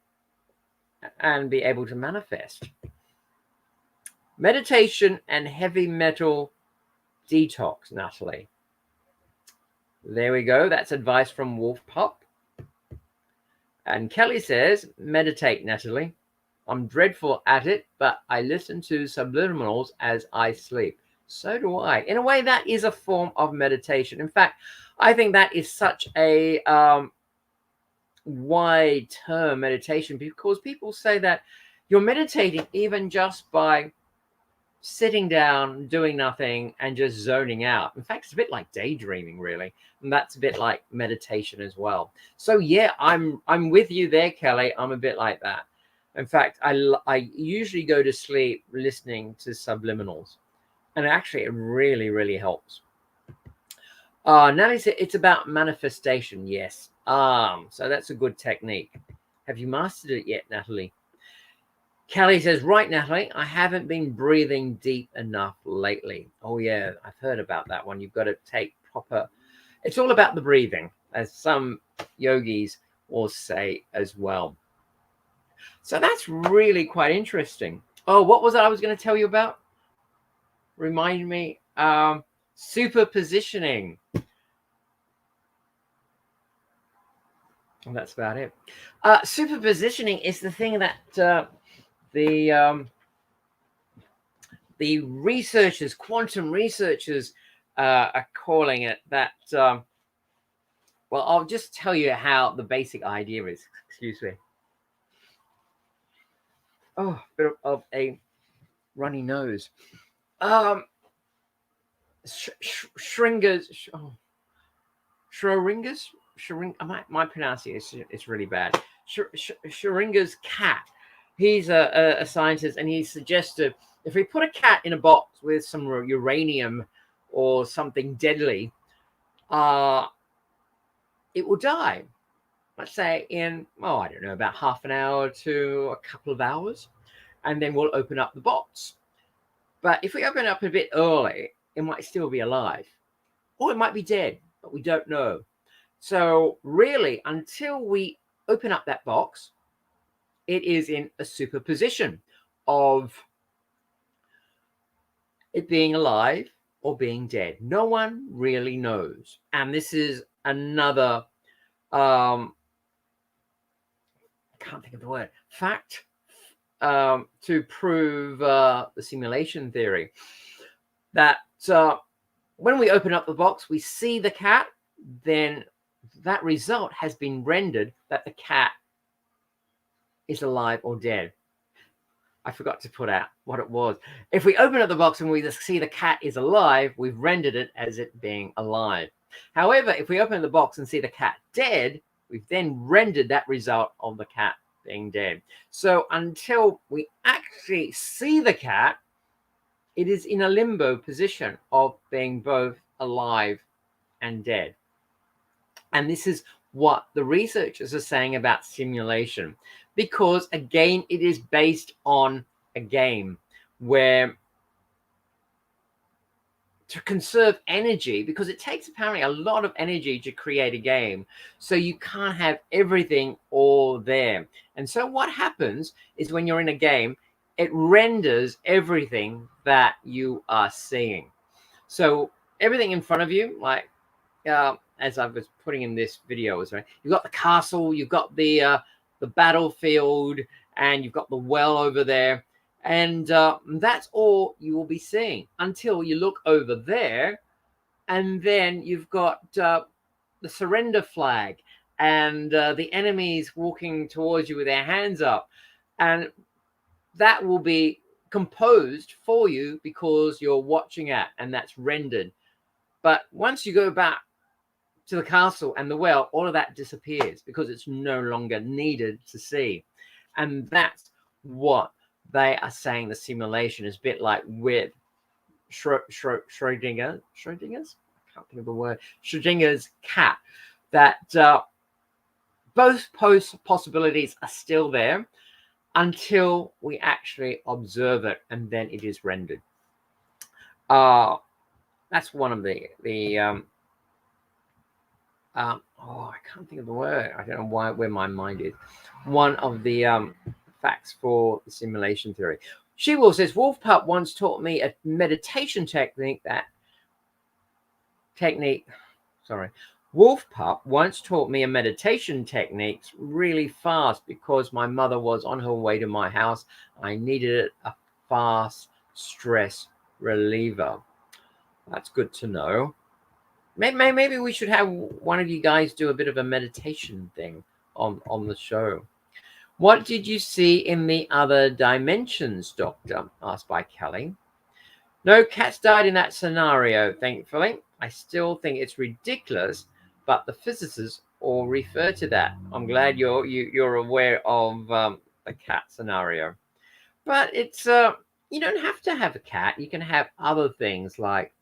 A: and be able to manifest. Meditation and heavy metal detox, Natalie. There we go. That's advice from Wolf Pup. And Kelly says, meditate, Natalie. I'm dreadful at it, but I listen to subliminals as I sleep. So do I. In a way, that is a form of meditation. In fact, I think that is such a wide term, meditation, because people say that you're meditating even just by sitting down, doing nothing, and just zoning out. In fact, it's a bit like daydreaming, really. And that's a bit like meditation as well. So yeah, I'm with you there, Kelly. I'm a bit like that. In fact, I usually go to sleep listening to subliminals. And actually, it really, really helps. Natalie said it's about manifestation. Yes. So that's a good technique. Have you mastered it yet, Natalie? Kelly says, right, Natalie, I haven't been breathing deep enough lately. Oh, yeah, I've heard about that one. You've got to take proper... It's all about the breathing, as some yogis will say as well. So that's really quite interesting. Oh, what was it I was going to tell you about? Remind me. Superpositioning. And that's about it. Superpositioning is the thing that the researchers, quantum researchers, are calling it that. Well, I'll just tell you how the basic idea is. Excuse me. Oh, a bit of a runny nose. Schrodinger's. Schrodinger's. My pronunciation is really bad. Schrodinger's cat. He's a scientist, and he suggested if we put a cat in a box with some uranium or something deadly, it will die. Let's say in, I don't know, about half an hour to a couple of hours, and then we'll open up the box. But if we open it up a bit early, it might still be alive, or it might be dead, but we don't know. So really, until we open up that box, it is in a superposition of it being alive or being dead. No one really knows. And this is another, I can't think of the word, fact to prove the simulation theory. That when we open up the box, we see the cat, then that result has been rendered that the cat is alive or dead. I forgot to put out what it was. If we open up the box and we just see the cat is alive, we've rendered it as it being alive. However, if we open the box and see the cat dead, we've then rendered that result of the cat being dead. So until we actually see the cat, it is in a limbo position of being both alive and dead. And this is what the researchers are saying about simulation, because again, it is based on a game where to conserve energy, because it takes apparently a lot of energy to create a game, so you can't have everything all there. And so what happens is when you're in a game, it renders everything that you are seeing. So everything in front of you, like as I was putting in this video, right, you've got the castle, you've got the battlefield, and you've got the well over there, and that's all you will be seeing until you look over there, and then you've got the surrender flag and the enemies walking towards you with their hands up, and that will be composed for you because you're watching it, and that's rendered. But once you go back to the castle and the well, all of that disappears because it's no longer needed to see. And that's what they are saying the simulation is a bit like with Schrodinger's, I can't think of the word, Schrodinger's cat, that both possibilities are still there until we actually observe it, and then it is rendered. That's one of the I can't think of the word. I don't know where my mind is. One of the facts for the simulation theory. She-Wolf says, Wolf Pup once taught me a meditation technique Wolf Pup once taught me a meditation technique really fast because my mother was on her way to my house. I needed a fast stress reliever. That's good to know. Maybe we should have one of you guys do a bit of a meditation thing on the show. What did you see in the other dimensions, Doctor? Asked by Kelly. No cats died in that scenario, thankfully. I still think it's ridiculous, but the physicists all refer to that. I'm glad you're aware of the cat scenario. But it's you don't have to have a cat. You can have other things like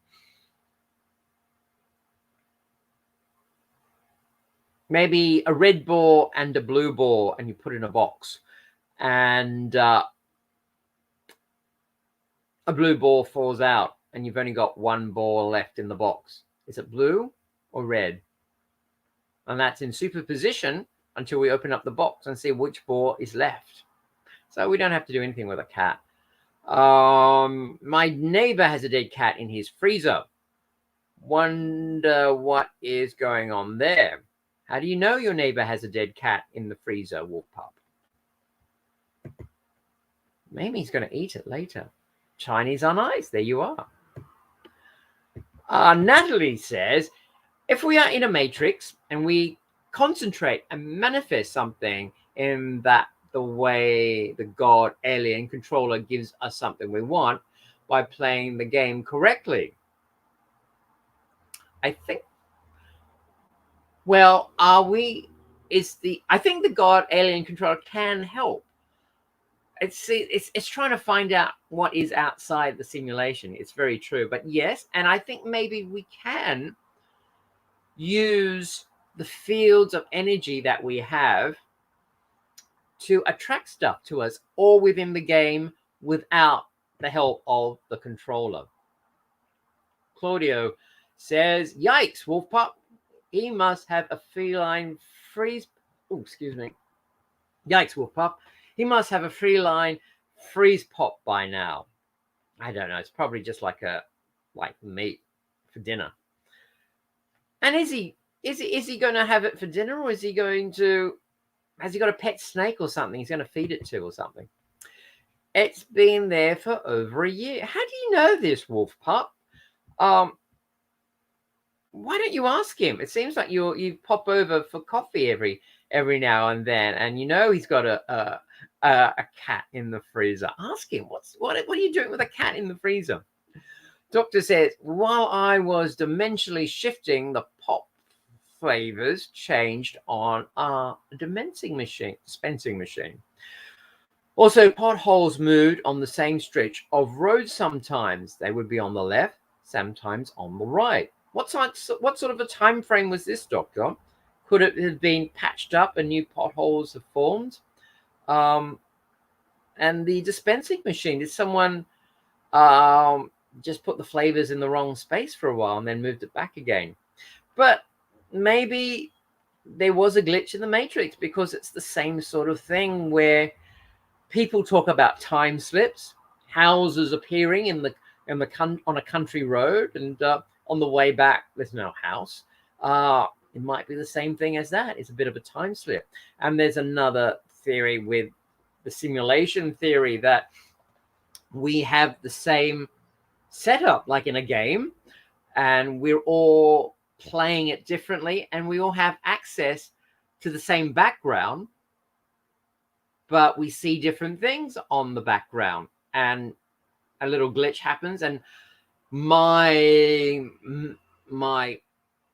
A: maybe a red ball and a blue ball, and you put it in a box, and a blue ball falls out, and you've only got one ball left in the box. Is it blue or red? And that's in superposition until we open up the box and see which ball is left. So we don't have to do anything with a cat. My neighbor has a dead cat in his freezer. Wonder what is going on there. How do you know your neighbor has a dead cat in the freezer, Wolf Pup? Maybe he's going to eat it later. Chinese on ice. There you are. Natalie says, if we are in a matrix and we concentrate and manifest something in that the way the God alien controller gives us something we want by playing the game correctly. I think, well, I think the God alien controller can help. It's trying to find out what is outside the simulation. It's very true. But yes, and I think maybe we can use the fields of energy that we have to attract stuff to us or within the game without the help of the controller. Claudio says, yikes, Wolf Pup. He must have a feline freeze. Oh, excuse me. Yikes, Wolf Pup. He must have a feline freeze pop by now. I don't know. It's probably just like meat for dinner. And is he going to have it for dinner, or has he got a pet snake or something he's going to feed it to or something? It's been there for over a year. How do you know this, Wolf Pup? Why don't you ask him? It seems like you pop over for coffee every now and then, and he's got a cat in the freezer. Ask him what are you doing with a cat in the freezer? Doctor says, while I was dimensionally shifting, the pop flavors changed on our dispensing machine. Also, potholes moved on the same stretch of road. Sometimes they would be on the left, sometimes on the right. What sort of a time frame was this, Doctor? Could it have been patched up and new potholes have formed? And the dispensing machine, did someone just put the flavors in the wrong space for a while and then moved it back again? But maybe there was a glitch in the matrix, because it's the same sort of thing where people talk about time slips, houses appearing on a country road, and on the way back there's no house. It might be the same thing as that. It's a bit of a time slip. And there's another theory with the simulation theory, that we have the same setup like in a game, and we're all playing it differently, and we all have access to the same background, but we see different things on the background, and a little glitch happens, and my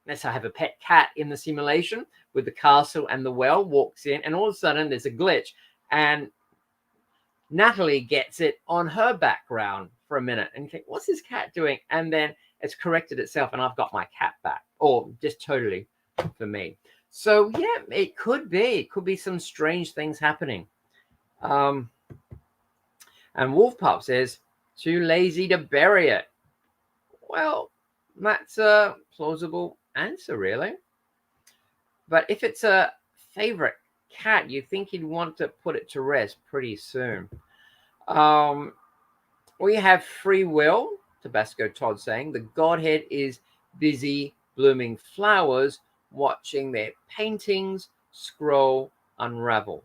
A: let's say I have a pet cat in the simulation with the castle and the well, walks in, and all of a sudden there's a glitch, and Natalie gets it on her background for a minute, and you think, what's this cat doing? And then it's corrected itself, and I've got my cat back, or just totally for me. So yeah, it could be some strange things happening. And Wolf Pup says, too lazy to bury it. Well, that's a plausible answer, really. But if it's a favorite cat, you think you'd want to put it to rest pretty soon. We have free will, Tabasco Todd saying. The Godhead is busy blooming flowers, watching their paintings scroll unravel.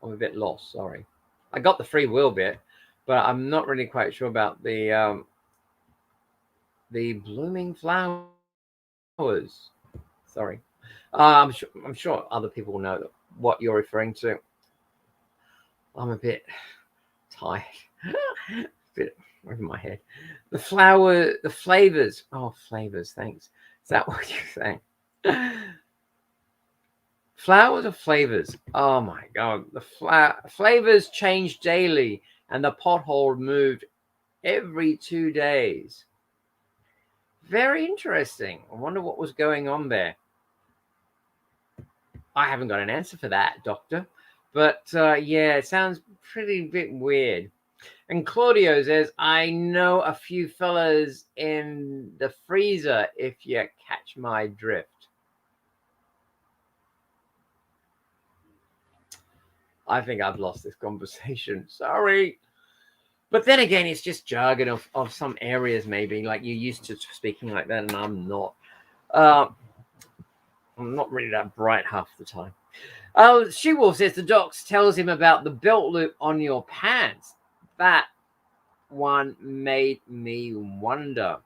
A: I'm a bit lost, sorry. I got the free will bit, but I'm not really quite sure about the blooming flowers. Sorry. I'm sure other people know what you're referring to. I'm a bit tired. A bit over my head. The flavors. Oh, flavors, thanks. Is that what you're saying? Flowers or flavors? Oh my God. The flavors change daily, and the pothole moved every 2 days. Very interesting. I wonder what was going on there. I haven't got an answer for that, Doctor. But yeah, it sounds pretty bit weird. And Claudio says, I know a few fellas in the freezer, if you catch my drift. I think I've lost this conversation. Sorry. But then again, it's just jargon of some areas, maybe. Like you're used to speaking like that, and I'm not. I'm not really that bright half the time. She-Wolf says the doc tells him about the belt loop on your pants. That one made me wonder.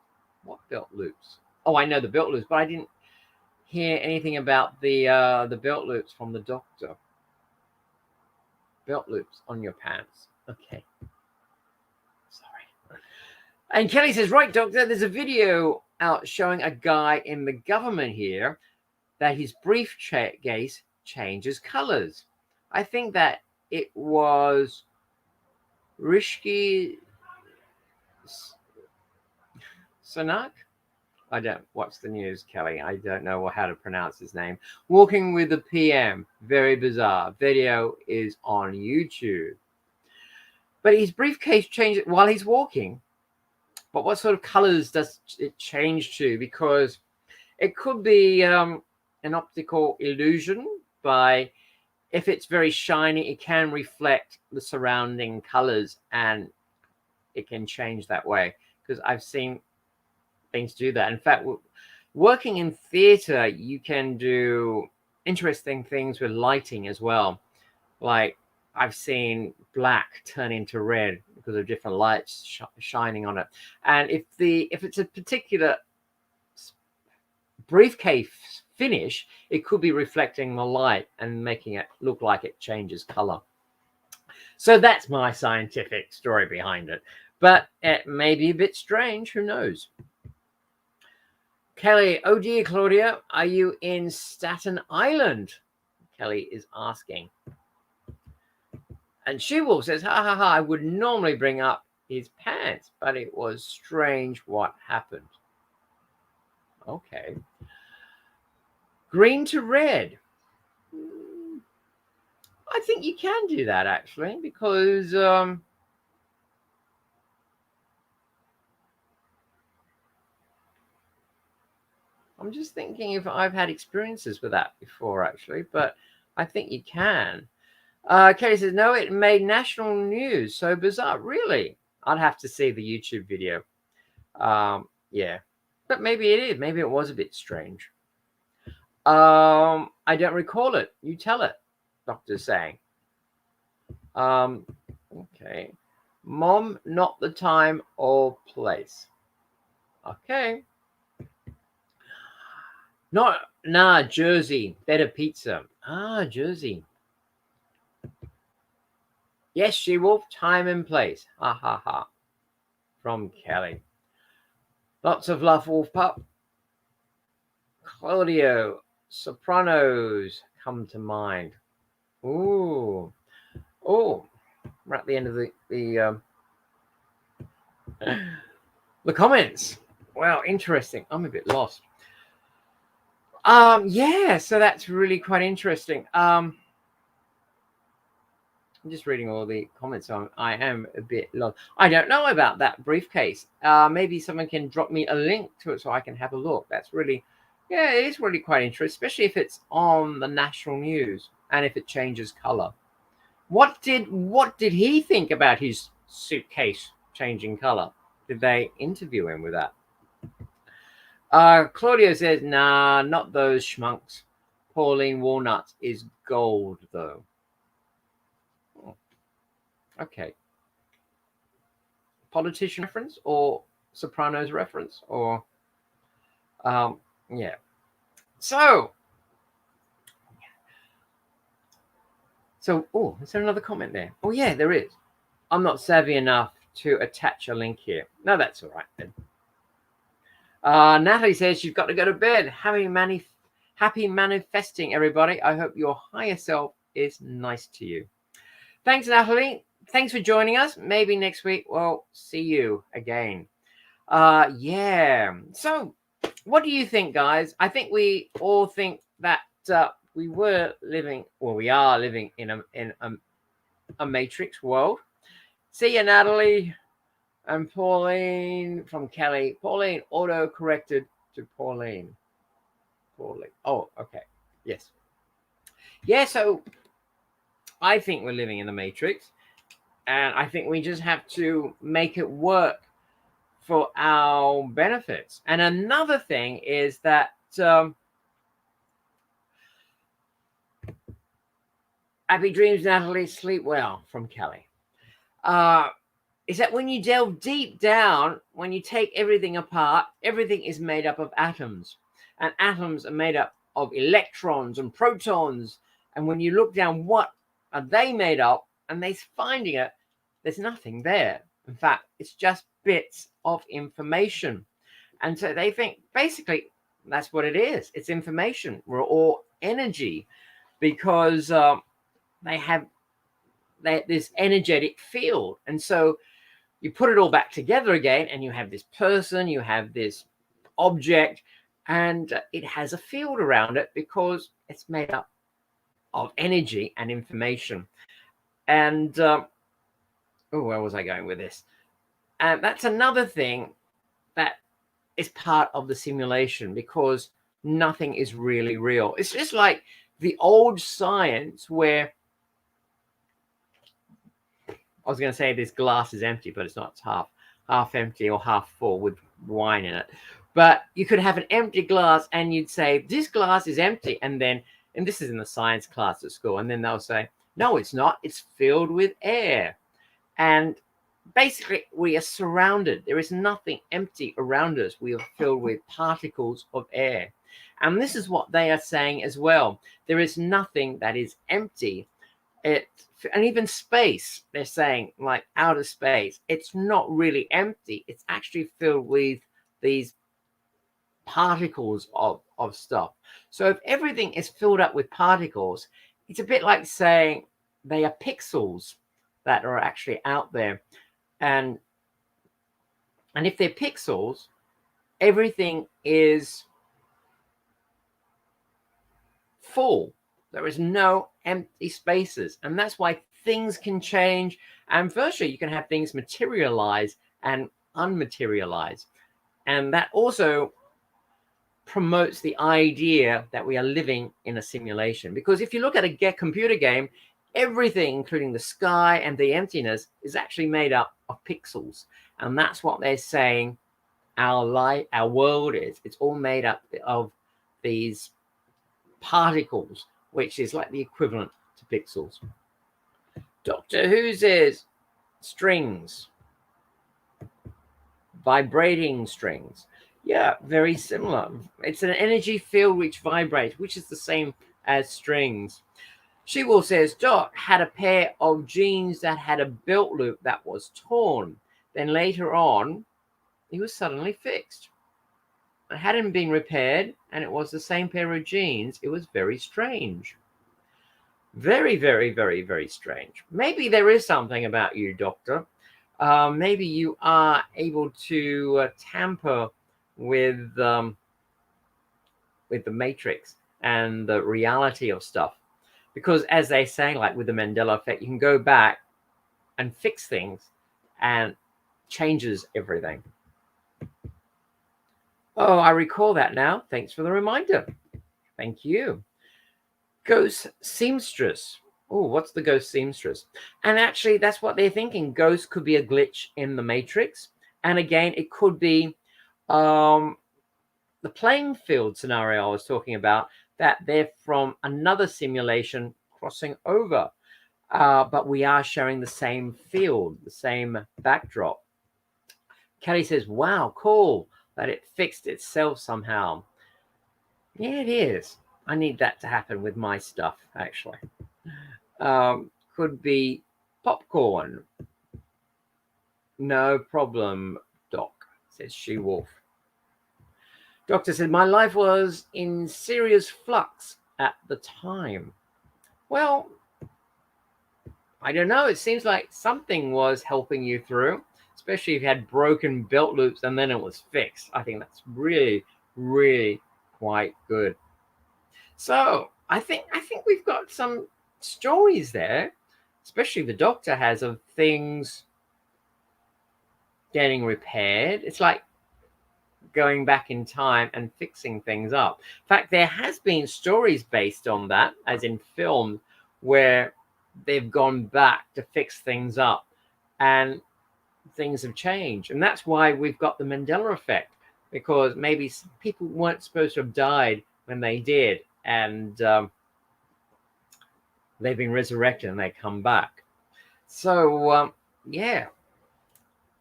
A: What belt loops? Oh, I know the belt loops, but I didn't hear anything about the belt loops from the doctor. Belt loops on your pants. Okay. Sorry. And Kelly says, right, doctor, there's a video out showing a guy in the government here that his briefcase changes colors. I think that it was Rishi Sunak. I don't watch the news, Kelly. I don't know how to pronounce his name. Walking with the PM. Very bizarre. Video is on YouTube. But his briefcase changes while he's walking. But what sort of colors does it change to? Because it could be an optical illusion by, if it's very shiny, it can reflect the surrounding colors and it can change that way. Because I've seen things do that. In fact, working in theater, you can do interesting things with lighting as well. Like I've seen black turn into red because of different lights shining on it. And if it's a particular briefcase finish, it could be reflecting the light and making it look like it changes color. So that's my scientific story behind it. But it may be a bit strange. Who knows? Kelly, oh dear, Claudia, are you in Staten Island? Kelly is asking. And She-Wolf says, ha ha ha, I would normally bring up his pants, but it was strange what happened. Okay. Green to red. I think you can do that, actually, because I'm just thinking if I've had experiences with that before, actually, but I think you can. Kelly says, no, it made national news. So bizarre. Really? I'd have to see the YouTube video. Yeah. But maybe it is. Maybe it was a bit strange. I don't recall it. You tell it, doctor's saying. Okay. Mom, not the time or place. Okay. Jersey. Better pizza. Jersey. Yes, She-Wolf, time and place. Ha ha ha. From Kelly. Lots of love, Wolf Pup. Claudio, Sopranos come to mind. Ooh. Oh, we're at the end of the comments. Wow, interesting. I'm a bit lost. Yeah, so that's really quite interesting. I'm just reading all the comments on. I am a bit lost. I don't know about that briefcase. Maybe someone can drop me a link to it so I can have a look. That's really, yeah, it is really quite interesting, especially if it's on the national news and if it changes color. What did he think about his suitcase changing color? Did they interview him with that? Claudio says, nah, not those schmunks. Pauline Walnuts is gold, though. Oh. Okay. Politician reference or Sopranos reference? Or, yeah. So, oh, is there another comment there? Oh, yeah, there is. I'm not savvy enough to attach a link here. No, that's all right then. Natalie says you've got to go to bed. Happy manifesting, everybody. I hope your higher self is nice to you. Thanks, Natalie. Thanks for joining us. Maybe next week we'll see you again. Yeah. So, what do you think, guys? I think we all think that we are living in a matrix world. See you, Natalie. And Pauline from Kelly. Pauline auto-corrected to Pauline. Oh, okay. Yes. Yeah, so I think we're living in the Matrix, and I think we just have to make it work for our benefits. And another thing is that happy dreams, Natalie. Sleep well, from Kelly. Is that when you delve deep down, when you take everything apart, everything is made up of atoms. And atoms are made up of electrons and protons. And when you look down, what are they made up? And they're finding it, there's nothing there. In fact, it's just bits of information. And so they think basically that's what it is. It's information. We're all energy, because they have this energetic field. And so you put it all back together again, and you have this person, you have this object, and it has a field around it because it's made up of energy and information. And where was I going with this? And that's another thing that is part of the simulation, because nothing is really real. It's just like the old science where I was going to say this glass is empty, but it's not. It's half empty or half full with wine in it. But you could have an empty glass and you'd say, this glass is empty. And this is in the science class at school. And then they'll say, no, it's not. It's filled with air. And basically, we are surrounded. There is nothing empty around us. We are filled with particles of air. And this is what they are saying as well. There is nothing that is empty. And even space, they're saying, like outer space, it's not really empty. It's actually filled with these particles of stuff. So if everything is filled up with particles, it's a bit like saying they are pixels that are actually out there. And if they're pixels, everything is full. There is no empty spaces. And that's why things can change. And virtually, you can have things materialize and unmaterialize. And that also promotes the idea that we are living in a simulation. Because if you look at a computer game, everything, including the sky and the emptiness, is actually made up of pixels. And that's what they're saying our world is. It's all made up of these particles, which is like the equivalent to pixels. Doctor Who's is strings, vibrating strings. Yeah, very similar. It's an energy field which vibrates, which is the same as strings. She-Wolf says, Doc had a pair of jeans that had a belt loop that was torn. Then later on, it was suddenly fixed. It hadn't been repaired, and it was the same pair of jeans. It was very strange. Very, very, very, very strange. Maybe there is something about you, Doctor. Maybe you are able to tamper with the Matrix and the reality of stuff. Because as they say, like with the Mandela effect, you can go back and fix things and changes everything. Oh, I recall that now. Thanks for the reminder. Thank you. Ghost seamstress. Oh, what's the ghost seamstress? And actually, that's what they're thinking. Ghost could be a glitch in the Matrix. And again, it could be the playing field scenario I was talking about, that they're from another simulation crossing over. But we are sharing the same field, the same backdrop. Kelly says, wow, cool that it fixed itself somehow. Yeah, it is. I need that to happen with my stuff, actually. Could be popcorn. No problem, Doc, says She-Wolf. Doctor said, my life was in serious flux at the time. Well, I don't know. It seems like something was helping you through, especially if you had broken belt loops and then it was fixed. I think that's really, really quite good. So I think we've got some stories there, especially the Doctor has, of things getting repaired. It's like going back in time and fixing things up. In fact, there has been stories based on that, as in film, where they've gone back to fix things up, and things have changed. And that's why we've got the Mandela effect, because maybe people weren't supposed to have died when they did, and they've been resurrected and they come back. So yeah,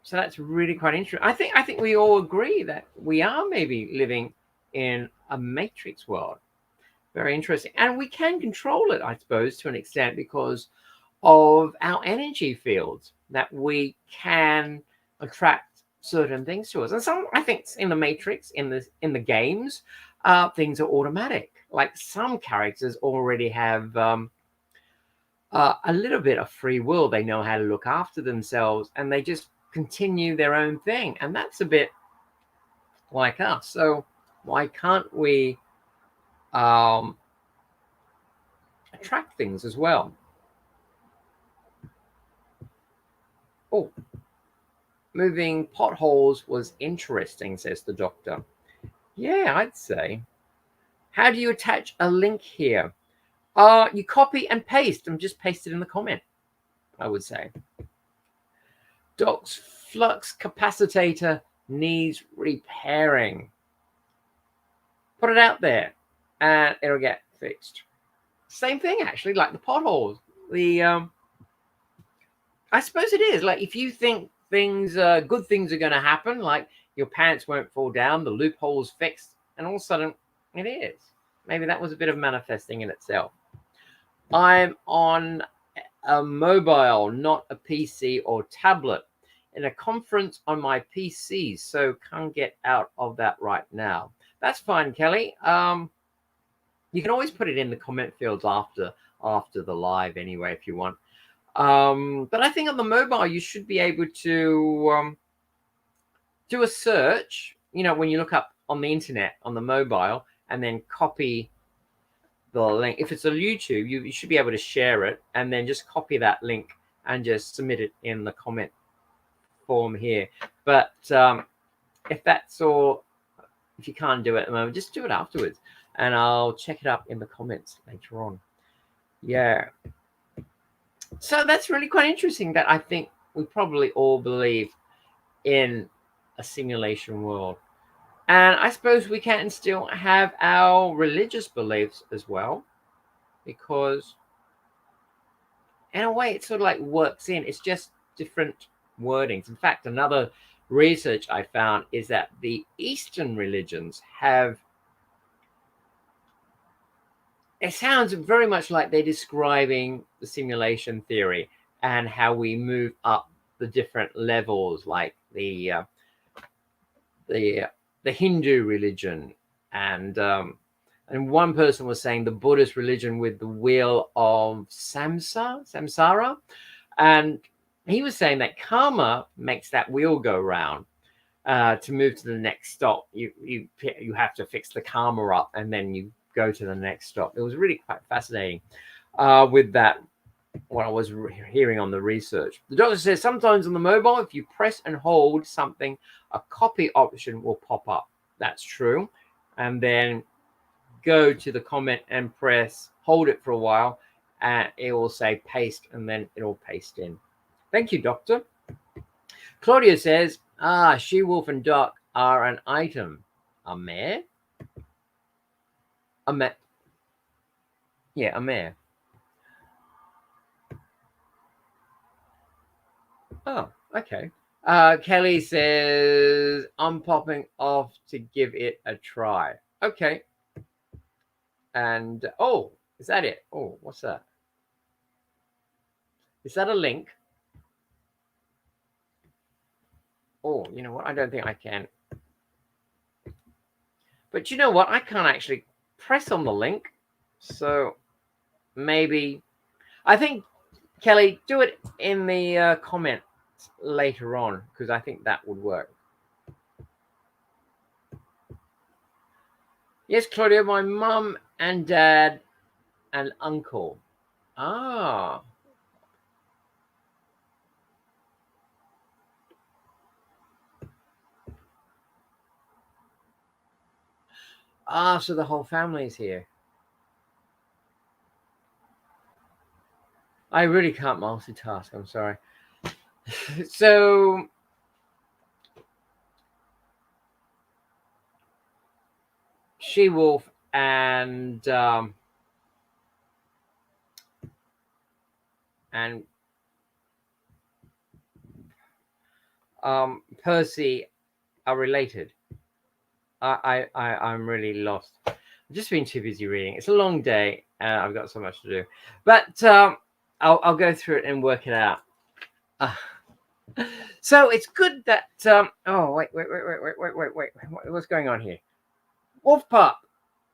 A: so that's really quite interesting. I think we all agree that we are maybe living in a matrix world. Very interesting. And we can control it, I suppose, to an extent, because of our energy fields, that we can attract certain things to us. And some, I think, in the matrix, in the games, things are automatic. Like some characters already have a little bit of free will. They know how to look after themselves, and they just continue their own thing. And that's a bit like us. So why can't we attract things as well? Oh, moving potholes was interesting, says the doctor. Yeah, I'd say. How do you attach a link here? You copy and paste and just paste it in the comment, I would say. Doc's flux capacitor needs repairing. Put it out there and it'll get fixed. Same thing, actually, like the potholes. I suppose it is. Like, if you think good things are going to happen, like your pants won't fall down, the loophole's fixed, and all of a sudden it is. Maybe that was a bit of manifesting in itself. I'm on a mobile, not a PC or tablet, in a conference on my PC, so can't get out of that right now. That's fine, Kelly. You can always put it in the comment fields after the live anyway, if you want. But I think on the mobile, you should be able to do a search, when you look up on the internet on the mobile, and then copy the link. If it's a YouTube, you should be able to share it, and then just copy that link and just submit it in the comment form here. But if that's all, if you can't do it at the moment, just do it afterwards, and I'll check it up in the comments later on. Yeah. So that's really quite interesting, that I think we probably all believe in a simulation world. And I suppose we can still have our religious beliefs as well, because in a way it sort of like works in. It's just different wordings. In fact, another research I found is that the Eastern religions have, it sounds very much like they're describing the simulation theory and how we move up the different levels, like the Hindu religion, and one person was saying the Buddhist religion with the wheel of samsara, and he was saying that karma makes that wheel go round. To move to the next stop, you have to fix the karma up, and then you go to the next stop. It was really quite fascinating with that, what I was hearing on the research. The doctor says sometimes on the mobile, if you press and hold something, a copy option will pop up. That's true. And then go to the comment and hold it for a while, and it will say paste, and then it'll paste in. Thank you, doctor. Claudia says, She-Wolf and Doc are an item. A mare? A mare. Yeah, a mare. Oh, okay. Kelly says, I'm popping off to give it a try. Okay. And, oh, is that it? Oh, what's that? Is that a link? Oh, you know what? I don't think I can. But you know what? I can't actually press on the link. So maybe, I think, Kelly, do it in the comments later on, because I think that would work. Yes, Claudia, my mum and dad and uncle. So the whole family is here. I really can't multitask. I'm sorry. So She-Wolf and Percy are related. I'm really lost. I've just been too busy reading. It's a long day, and I've got so much to do. But I'll go through it and work it out. So it's good that. Oh wait! What's going on here? Wolf Pup,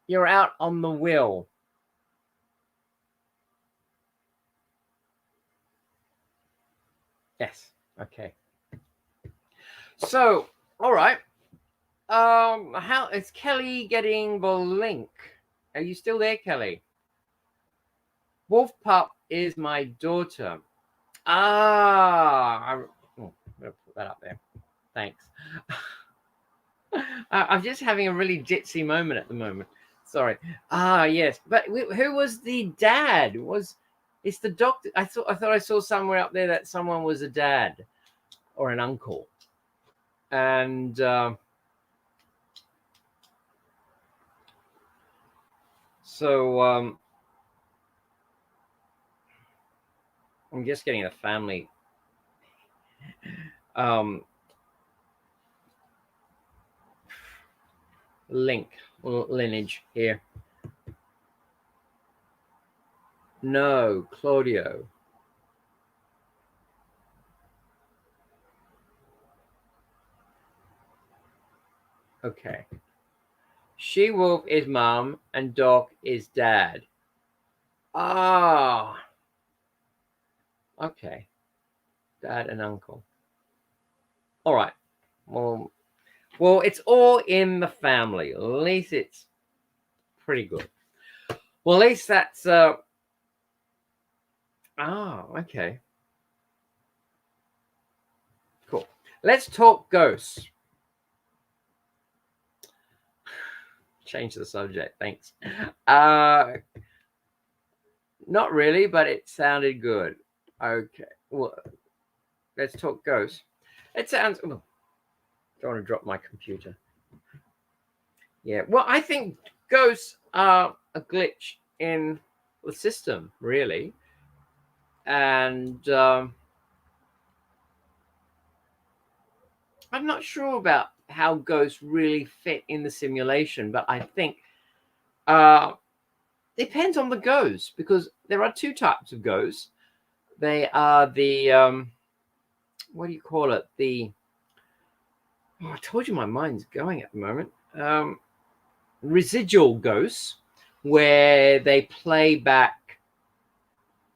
A: you're out on the wheel. Yes. Okay. So, all right. How is Kelly getting the link? Are you still there, Kelly? Wolf Pup is my daughter. I'm gonna put that up there. Thanks. I'm just having a really ditzy moment at the moment. Sorry. Yes, but who was the dad? It's the doctor? I thought I saw somewhere up there that someone was a dad or an uncle, and so I'm just getting a family lineage here. No, Claudio. Okay. She-Wolf is mom and Doc is dad. Ah. Okay. Dad and uncle. All right. Well, it's all in the family. At least it's pretty good. Well, at least that's okay. Cool. Let's talk ghosts. Change the subject. Thanks. Not really, but it sounded good. Okay. Well, let's talk ghosts. It sounds. Oh, don't want to drop my computer. Yeah. Well, I think ghosts are a glitch in the system, really, and I'm not sure about how ghosts really fit in the simulation, but I think depends on the ghost, because there are two types of ghosts. They are the what do you call it? I told you my mind's going at the moment. Residual ghosts, where they play back,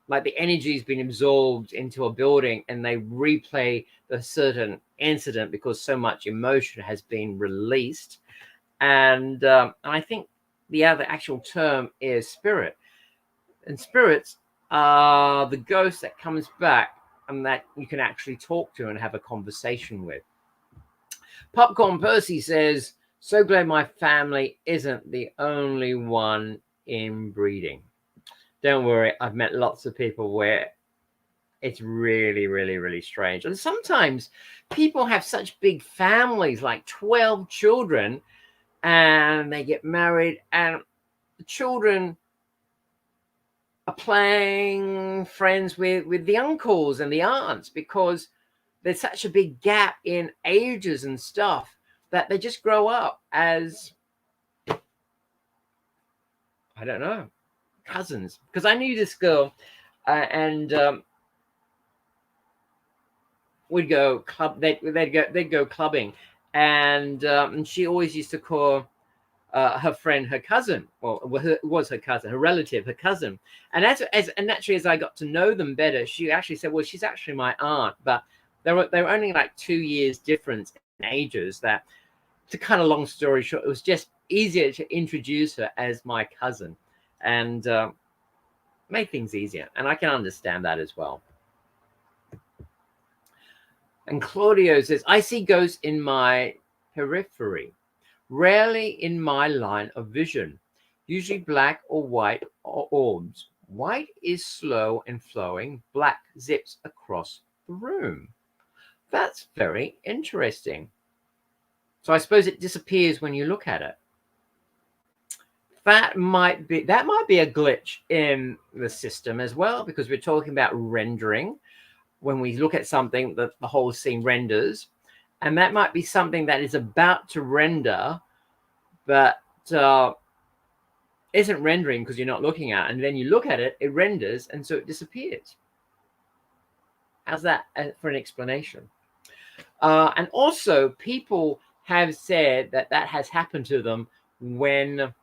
A: like the energy's been absorbed into a building and they replay the certain incident because so much emotion has been released. And I think the other actual term is spirit. And spirits are the ghost that comes back and that you can actually talk to and have a conversation with. Popcorn Percy says, so glad my family isn't the only one in breeding. Don't worry, I've met lots of people where it's really, really, really strange. And sometimes people have such big families, like 12 children, and they get married, and the children are playing friends with the uncles and the aunts because there's such a big gap in ages and stuff that they just grow up as, I don't know, cousins. Because I knew this girl, and we'd go club. They'd go clubbing, and she always used to call her friend her cousin. Well, it was her cousin, her relative, her cousin. And and naturally, as I got to know them better, she actually said, "Well, she's actually my aunt," but they were only like 2 years difference in ages. That, to cut a long story short, it was just easier to introduce her as my cousin, and made things easier. And I can understand that as well. And Claudio says, I see ghosts in my periphery, rarely in my line of vision, usually black or white or orbs. White is slow and flowing. Black zips across the room. That's very interesting. So I suppose it disappears when you look at it. That might be a glitch in the system as well, because we're talking about rendering. When we look at something, the whole scene renders, and that might be something that is about to render, but isn't rendering because you're not looking at it, and then you look at it, it renders, and so it disappears. How's that for an explanation? And also, people have said that that has happened to them when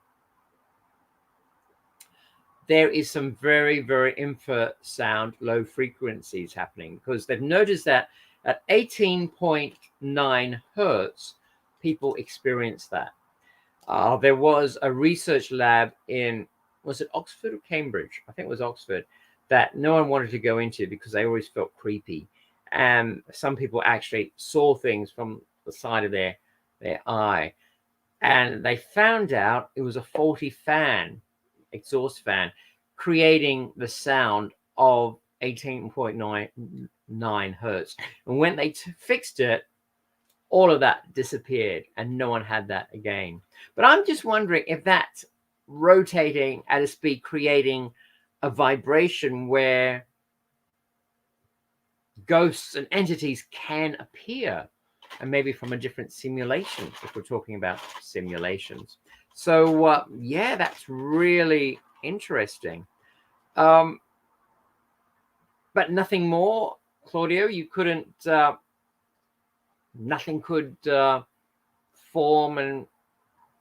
A: there is some very, very infrasound low frequencies happening, because they've noticed that at 18.9 hertz, people experience that. There was a research lab in, was it Oxford or Cambridge? I think it was Oxford, that no one wanted to go into because they always felt creepy. And some people actually saw things from the side of their eye. And they found out it was a faulty fan, exhaust fan, creating the sound of 18.99 hertz. And when they fixed it, all of that disappeared and no one had that again. But I'm just wondering if that's rotating at a speed, creating a vibration where ghosts and entities can appear, and maybe from a different simulation, if we're talking about simulations. So yeah, that's really interesting. But nothing more, Claudio. You couldn't. Nothing could form and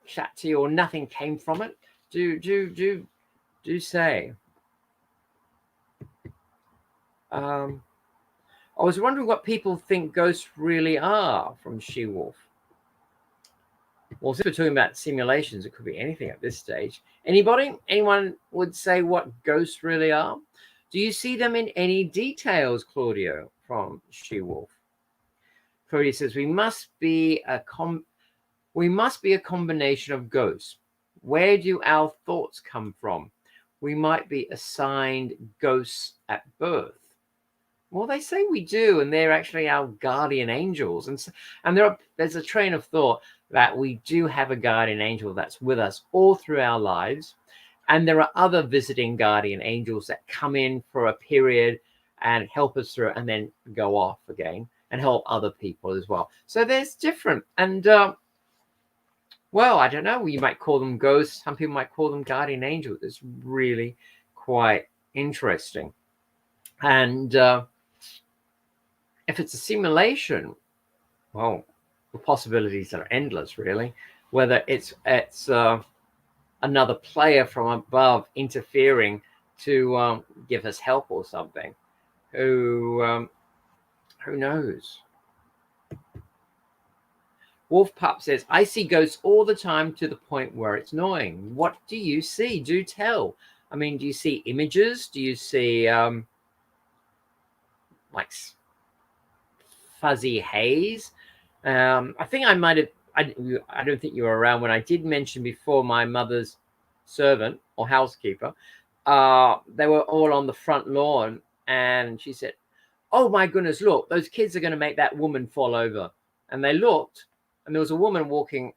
A: chat to you, or nothing came from it. Do say. I was wondering what people think ghosts really are from She-Wolf. Well, since we're talking about simulations, it could be anything at this stage. Anybody? Anyone would say what ghosts really are? Do you see them in any details, Claudio, from She-Wolf? Claudio says, we must be a combination of ghosts. Where do our thoughts come from? We might be assigned ghosts at birth. Well, they say we do, and they're actually our guardian angels. And there's a train of thought that we do have a guardian angel that's with us all through our lives. And there are other visiting guardian angels that come in for a period and help us through it and then go off again and help other people as well. So there's different. And, well, I don't know. You might call them ghosts. Some people might call them guardian angels. It's really quite interesting. And if it's a simulation, well, the possibilities are endless, really. Whether it's another player from above interfering to give us help or something, who knows? Wolf Pup says, I see ghosts all the time to the point where it's annoying. What do you see? Do tell. I mean, do you see images? Do you see like fuzzy haze? I think I might have, I don't think you were around when I did mention before my mother's servant or housekeeper. They were all on the front lawn, and she said, oh my goodness, look, those kids are going to make that woman fall over. And they looked, and there was a woman walking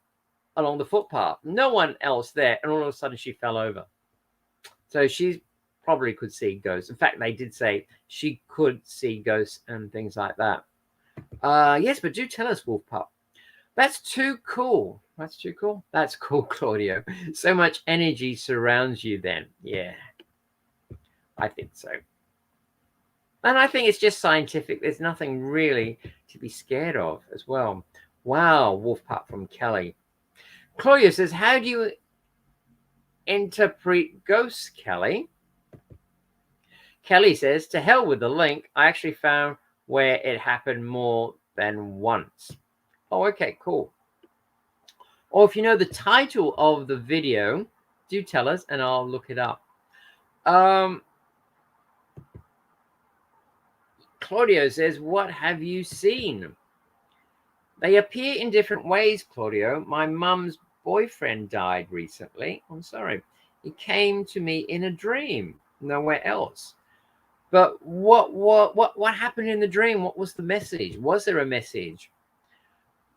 A: along the footpath, no one else there, and all of a sudden she fell over. So she probably could see ghosts. In fact, they did say she could see ghosts and things like that. Yes, but do tell us, Wolf Pup. That's too cool. That's too cool. That's cool, Claudio. So much energy surrounds you then. Yeah, I think so. And I think it's just scientific. There's nothing really to be scared of as well. Wow, Wolf Pup from Kelly. Claudia says, how do you interpret ghosts, Kelly? Kelly says, to hell with the link. I actually found where it happened more than once. Oh, okay, cool. Or if you know the title of the video, do tell us and I'll look it up. Claudio says, what have you seen? They appear in different ways, Claudio. My mum's boyfriend died recently. I'm sorry. He came to me in a dream. nowhere else. But what happened in the dream? What was the message? Was there a message?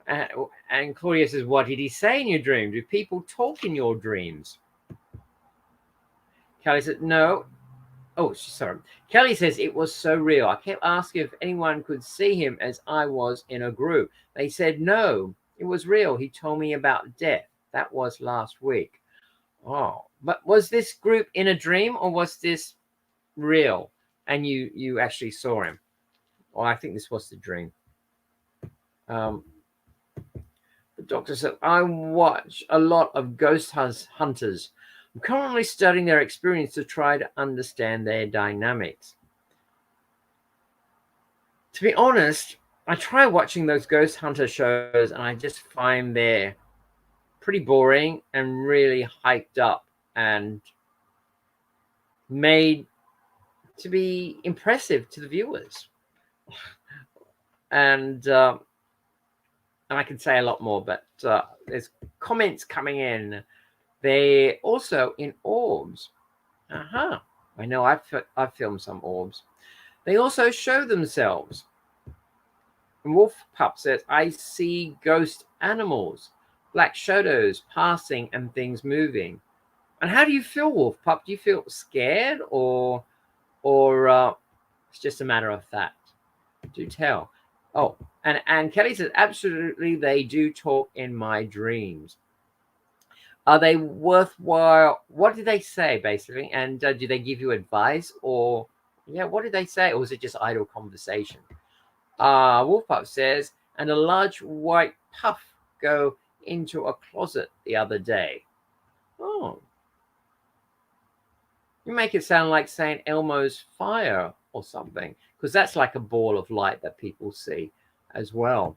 A: And Claudia says, what did he say in your dream? Do people talk in your dreams? Kelly said, no. Oh, sorry. Kelly says, it was so real. I kept asking if anyone could see him as I was in a group. They said, no, it was real. He told me about death. That was last week. Oh, but was this group in a dream or was this real? And you actually saw him? Well, I think this was the dream. The doctor said, I watch a lot of ghost hunters. I'm currently studying their experience to try to understand their dynamics. To be honest, I try watching those ghost hunter shows and I just find they're pretty boring and really hyped up and made to be impressive to the viewers. And I can say a lot more, but there's comments coming in. They're also in orbs. I know I've filmed some orbs. They also show themselves. And Wolf Pup says, I see ghost animals, black shadows passing and things moving. And how do you feel, Wolf Pup? Do you feel scared or it's just a matter of fact? Do tell. Oh, and Kelly says, absolutely, they do talk in my dreams. Are they worthwhile? What did they say, basically? And do they give you advice? Or, yeah, what did they say? Or was it just idle conversation? Wolfpup says, and a large white puff go into a closet the other day. Oh. You make it sound like St. Elmo's fire or something, because that's like a ball of light that people see as well.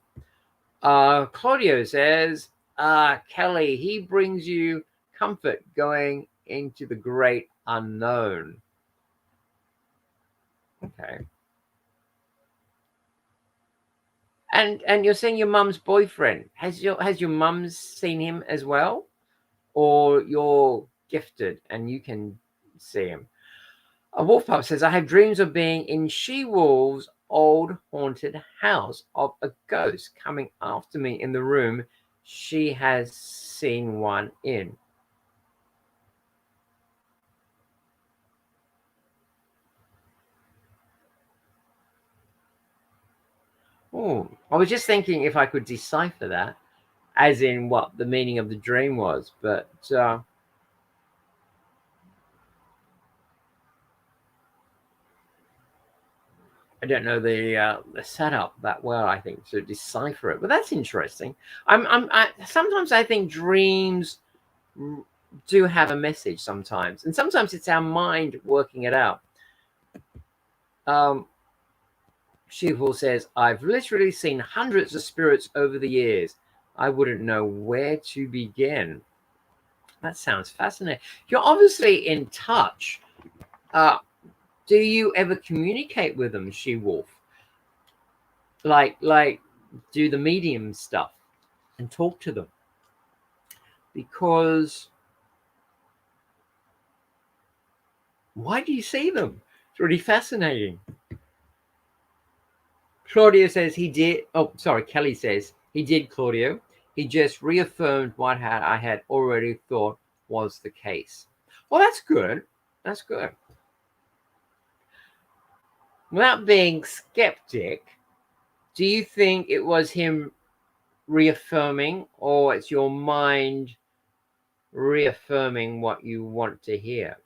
A: Claudio says, Kelly, he brings you comfort going into the great unknown. Okay. And you're saying your mum's boyfriend. Has your mum seen him as well? Or you're gifted and you can see him? A wolf pup says, I have dreams of being in She-Wolf's old haunted house of a ghost coming after me in the room she has seen one in. Oh, I was just thinking if I could decipher that, as in what the meaning of the dream was, but I don't know the setup that well, I think, to decipher it. But that's interesting. Sometimes I think dreams do have a message sometimes, and sometimes it's our mind working it out. She-Wolf says, I've literally seen hundreds of spirits over the years. I wouldn't know where to begin. That sounds fascinating. You're obviously in touch. Do you ever communicate with them, She-Wolf? Like do the medium stuff and talk to them? Because why do you see them? It's really fascinating. Claudio says he did. Oh, sorry. Kelly says he did, Claudio. He just reaffirmed what I had already thought was the case. Well, that's good. That's good. Without being skeptic, do you think it was him reaffirming, or it's your mind reaffirming what you want to hear?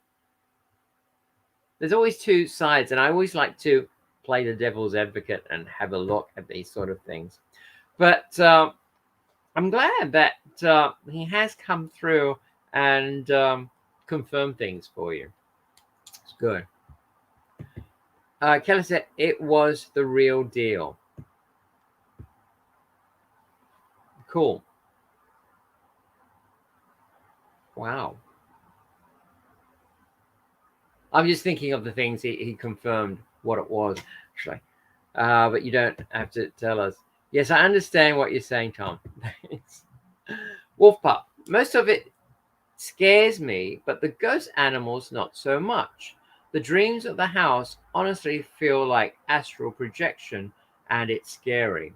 A: There's always two sides, and I always like to play the devil's advocate and have a look at these sort of things. But I'm glad that he has come through and confirmed things for you. It's good. Kelly said it was the real deal. Cool. Wow. I'm just thinking of the things he confirmed what it was, actually. But you don't have to tell us. Yes, I understand what you're saying, Tom. Wolf Pup. Most of it scares me, but the ghost animals not so much. The dreams of the house honestly feel like astral projection, and it's scary.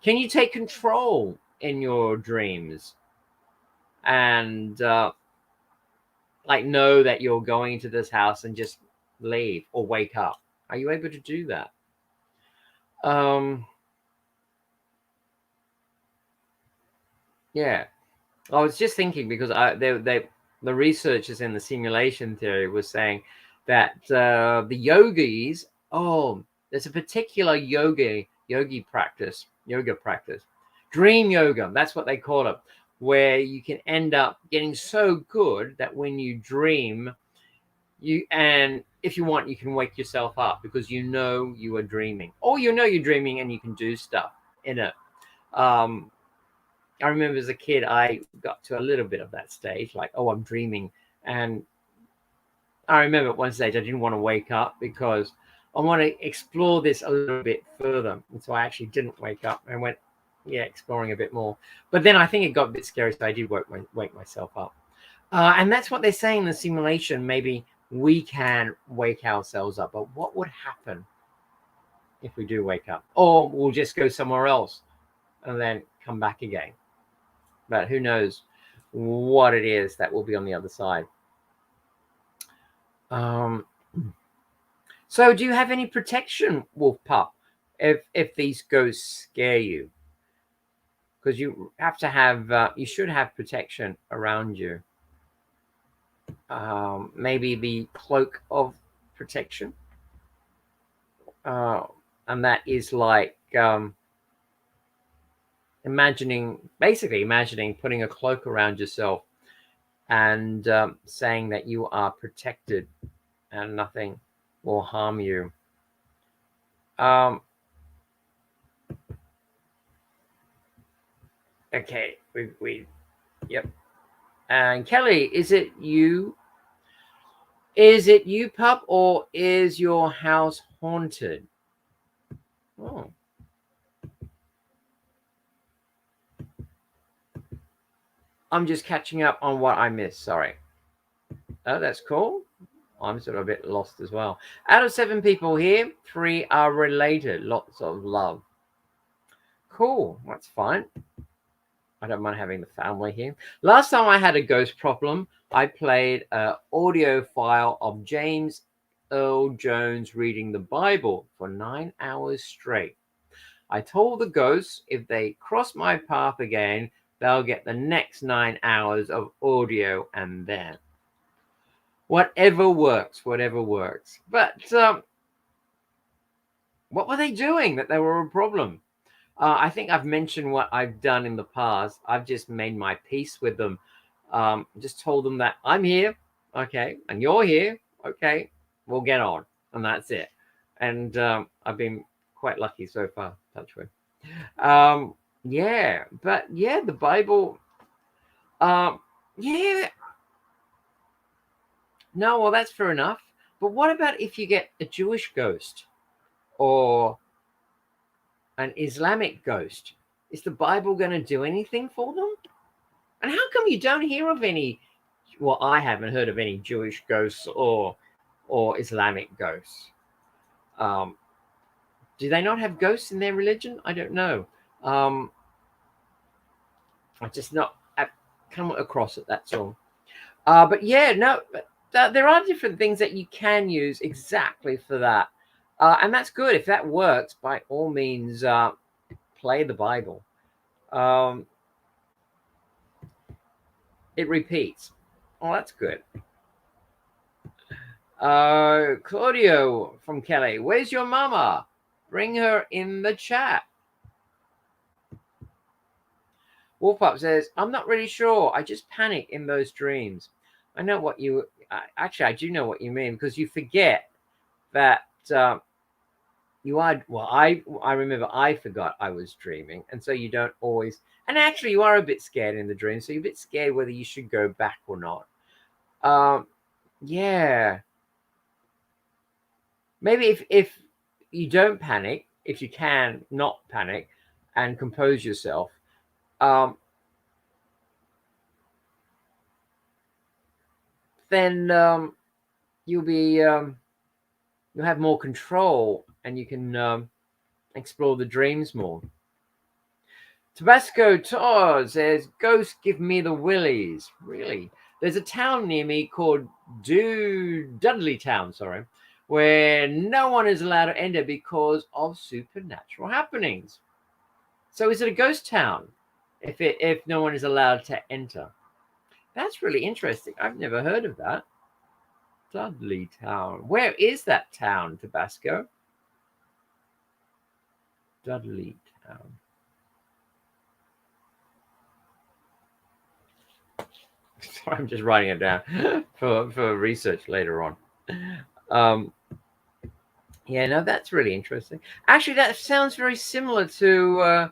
A: Can you take control in your dreams and like know that you're going into this house and just leave or wake up? Are you able to do that? Yeah, I was just thinking because the researchers in the simulation theory was saying that the yogis, there's a particular yoga practice, dream yoga. That's what they call it, where you can end up getting so good that when you dream, and if you want, you can wake yourself up because you know you are dreaming, or you know you're dreaming, and you can do stuff in it. Um, I remember as a kid, I got to a little bit of that stage, like, oh, I'm dreaming. And I remember at one stage I didn't want to wake up because I want to explore this a little bit further. And so I actually didn't wake up. I went, exploring a bit more. But then I think it got a bit scary, so I did wake myself up. And that's what they're saying in the simulation. Maybe we can wake ourselves up. But what would happen if we do wake up? Or we'll just go somewhere else and then come back again. But who knows what it is that will be on the other side. So do you have any protection, Wolf Pup, if these ghosts scare you? Because you have to have, you should have protection around you. Maybe the cloak of protection. And that is like basically imagining putting a cloak around yourself and saying that you are protected and nothing will harm you. Okay, yep. And Kelly, is it you? Is it you, pup, or is your house haunted? Oh. I'm just catching up on what I missed. Sorry. Oh, that's cool. I'm sort of a bit lost as well. Out of 7 people here, 3 are related. Lots of love. Cool. That's fine. I don't mind having the family here. Last time I had a ghost problem, I played an audio file of James Earl Jones reading the Bible for 9 hours straight. I told the ghosts if they cross my path again, they'll get the next 9 hours of audio, and then whatever works. But what were they doing that they were a problem? I think I've mentioned what I've done in the past. I've just made my peace with them. Just told them that I'm here, okay, and you're here, okay, we'll get on, and that's it. And I've been quite lucky so far, touch wood. Yeah, but yeah, the Bible. Yeah, no, well, that's fair enough. But what about if you get a Jewish ghost or an Islamic ghost? Is the Bible going to do anything for them? And how come you don't hear of any? Well, I haven't heard of any Jewish ghosts or Islamic ghosts. Do they not have ghosts in their religion? I don't know. I just not I've come across it. That's all. But yeah, no. There are different things that you can use exactly for that, and that's good. If that works, by all means, play the Bible. It repeats. Oh, that's good. Claudio from Kelly, where's your mama? Bring her in the chat. Wolfup says, I'm not really sure. I just panic in those dreams. I know what you actually, I do know what you mean, because you forget that you are, well, I remember I forgot I was dreaming, and so you don't always, and actually you are a bit scared in the dream, so you're a bit scared whether you should go back or not. Yeah, maybe if you don't panic, if you can not panic and compose yourself, then you'll have more control, and you can explore the dreams more. Tabasco Todd says, "Ghosts give me the willies." Really? There's a town near me called Dudley Town, sorry, where no one is allowed to enter because of supernatural happenings. So is it a ghost town if no one is allowed to enter? That's really interesting. I've never heard of that. Dudley Town. Where is that town, Tabasco? Dudley Town. Sorry, I'm just writing it down for research later on. Yeah, no, that's really interesting. Actually, that sounds very similar to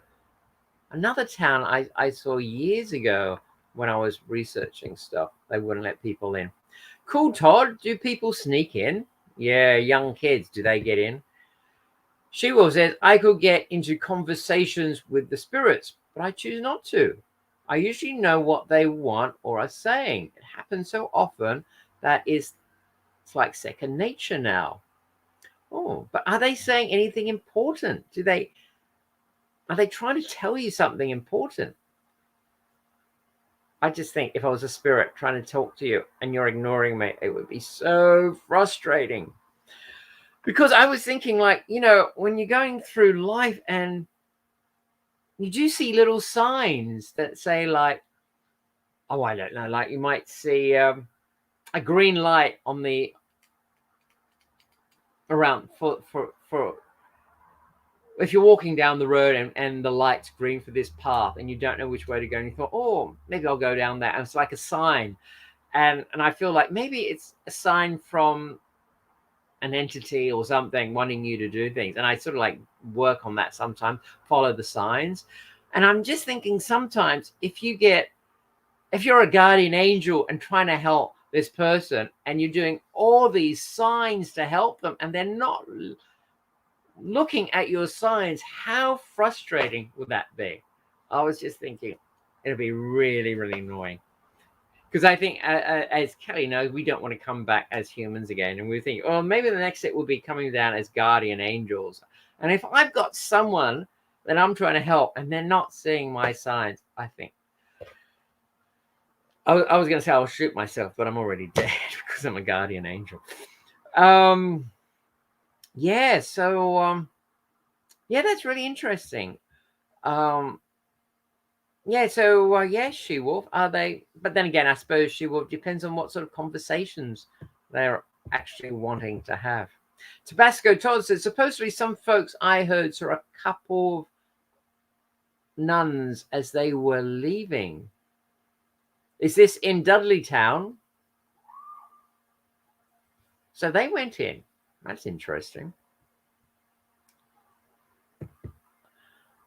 A: another town I saw years ago when I was researching stuff. They wouldn't let people in. Cool, Todd. Do people sneak in? Yeah, young kids. Do they get in? She-Wolf says, I could get into conversations with the spirits, but I choose not to. I usually know what they want or are saying. It happens so often that it's like second nature now. Oh, but are they saying anything important? Are they trying to tell you something important? I just think if I was a spirit trying to talk to you and you're ignoring me, it would be so frustrating. Because I was thinking, like, when you're going through life and you do see little signs that say, like, oh, I don't know, like you might see a green light on the around for if you're walking down the road and the light's green for this path and you don't know which way to go, and you thought, oh, maybe I'll go down there, and it's like a sign, and I feel like maybe it's a sign from an entity or something wanting you to do things, and I sort of like work on that sometimes, follow the signs. And I'm just thinking, sometimes if you're a guardian angel and trying to help this person and you're doing all these signs to help them and they're not looking at your signs, how frustrating would that be? I was just thinking it'd be really, really annoying. Because I think, as Kelly knows, we don't want to come back as humans again. And we think, oh, maybe the next step will be coming down as guardian angels. And if I've got someone that I'm trying to help and they're not seeing my signs, I think, I was going to say I'll shoot myself, but I'm already dead because I'm a guardian angel. Yeah, so, yeah, that's really interesting. Yeah, so, yes, She-Wolf, are they? But then again, I suppose She-Wolf depends on what sort of conversations they're actually wanting to have. Tabasco Todd says, supposedly some folks I heard saw a couple of nuns as they were leaving. Is this in Dudley Town? So they went in. That's interesting.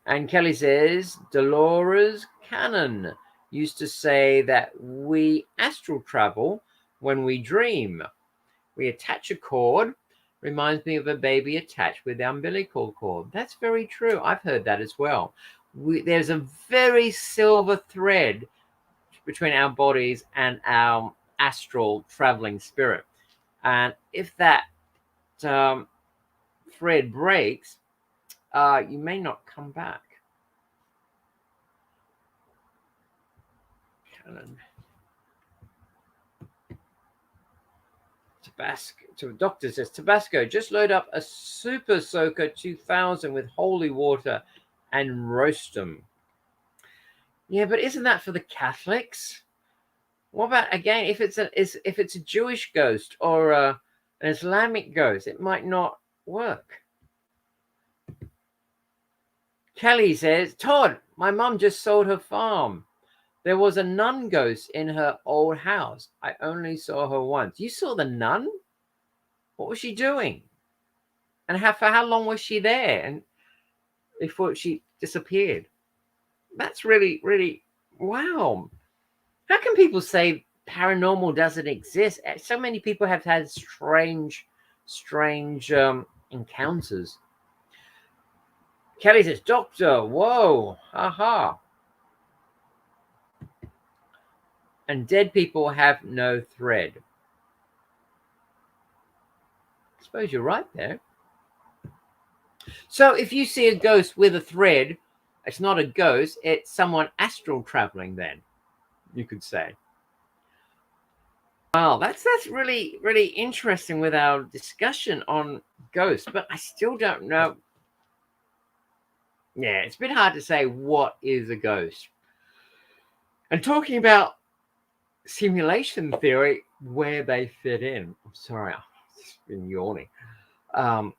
A: And Kelly says, Dolores Cannon used to say that we astral travel when we dream. We attach a cord. Reminds me of a baby attached with the umbilical cord. That's very true. I've heard that as well. There's a very silver thread between our bodies and our astral traveling spirit. And if that thread breaks, you may not come back. Tabasco, doctor says, Tabasco, just load up a Super Soaker 2000 with holy water and roast them. Yeah, but isn't that for the Catholics? What about, again, if it's a Jewish ghost or an Islamic ghost, it might not work. Kelly says, Todd, my mum just sold her farm. There was a nun ghost in her old house. I only saw her once. You saw the nun? What was she doing? And for how long was she there? And before she disappeared? That's really, really, wow. How can people say paranormal doesn't exist? So many people have had strange encounters. Kelly says, Doctor, whoa, haha. And dead people have no thread. suppose you're right there. So if you see a ghost with a thread, it's not a ghost, it's someone astral traveling then, you could say. Wow, that's really, really interesting with our discussion on ghosts, but I still don't know. Yeah, it's a bit hard to say what is a ghost. And talking about simulation theory, where they fit in. I'm sorry, I've just been yawning.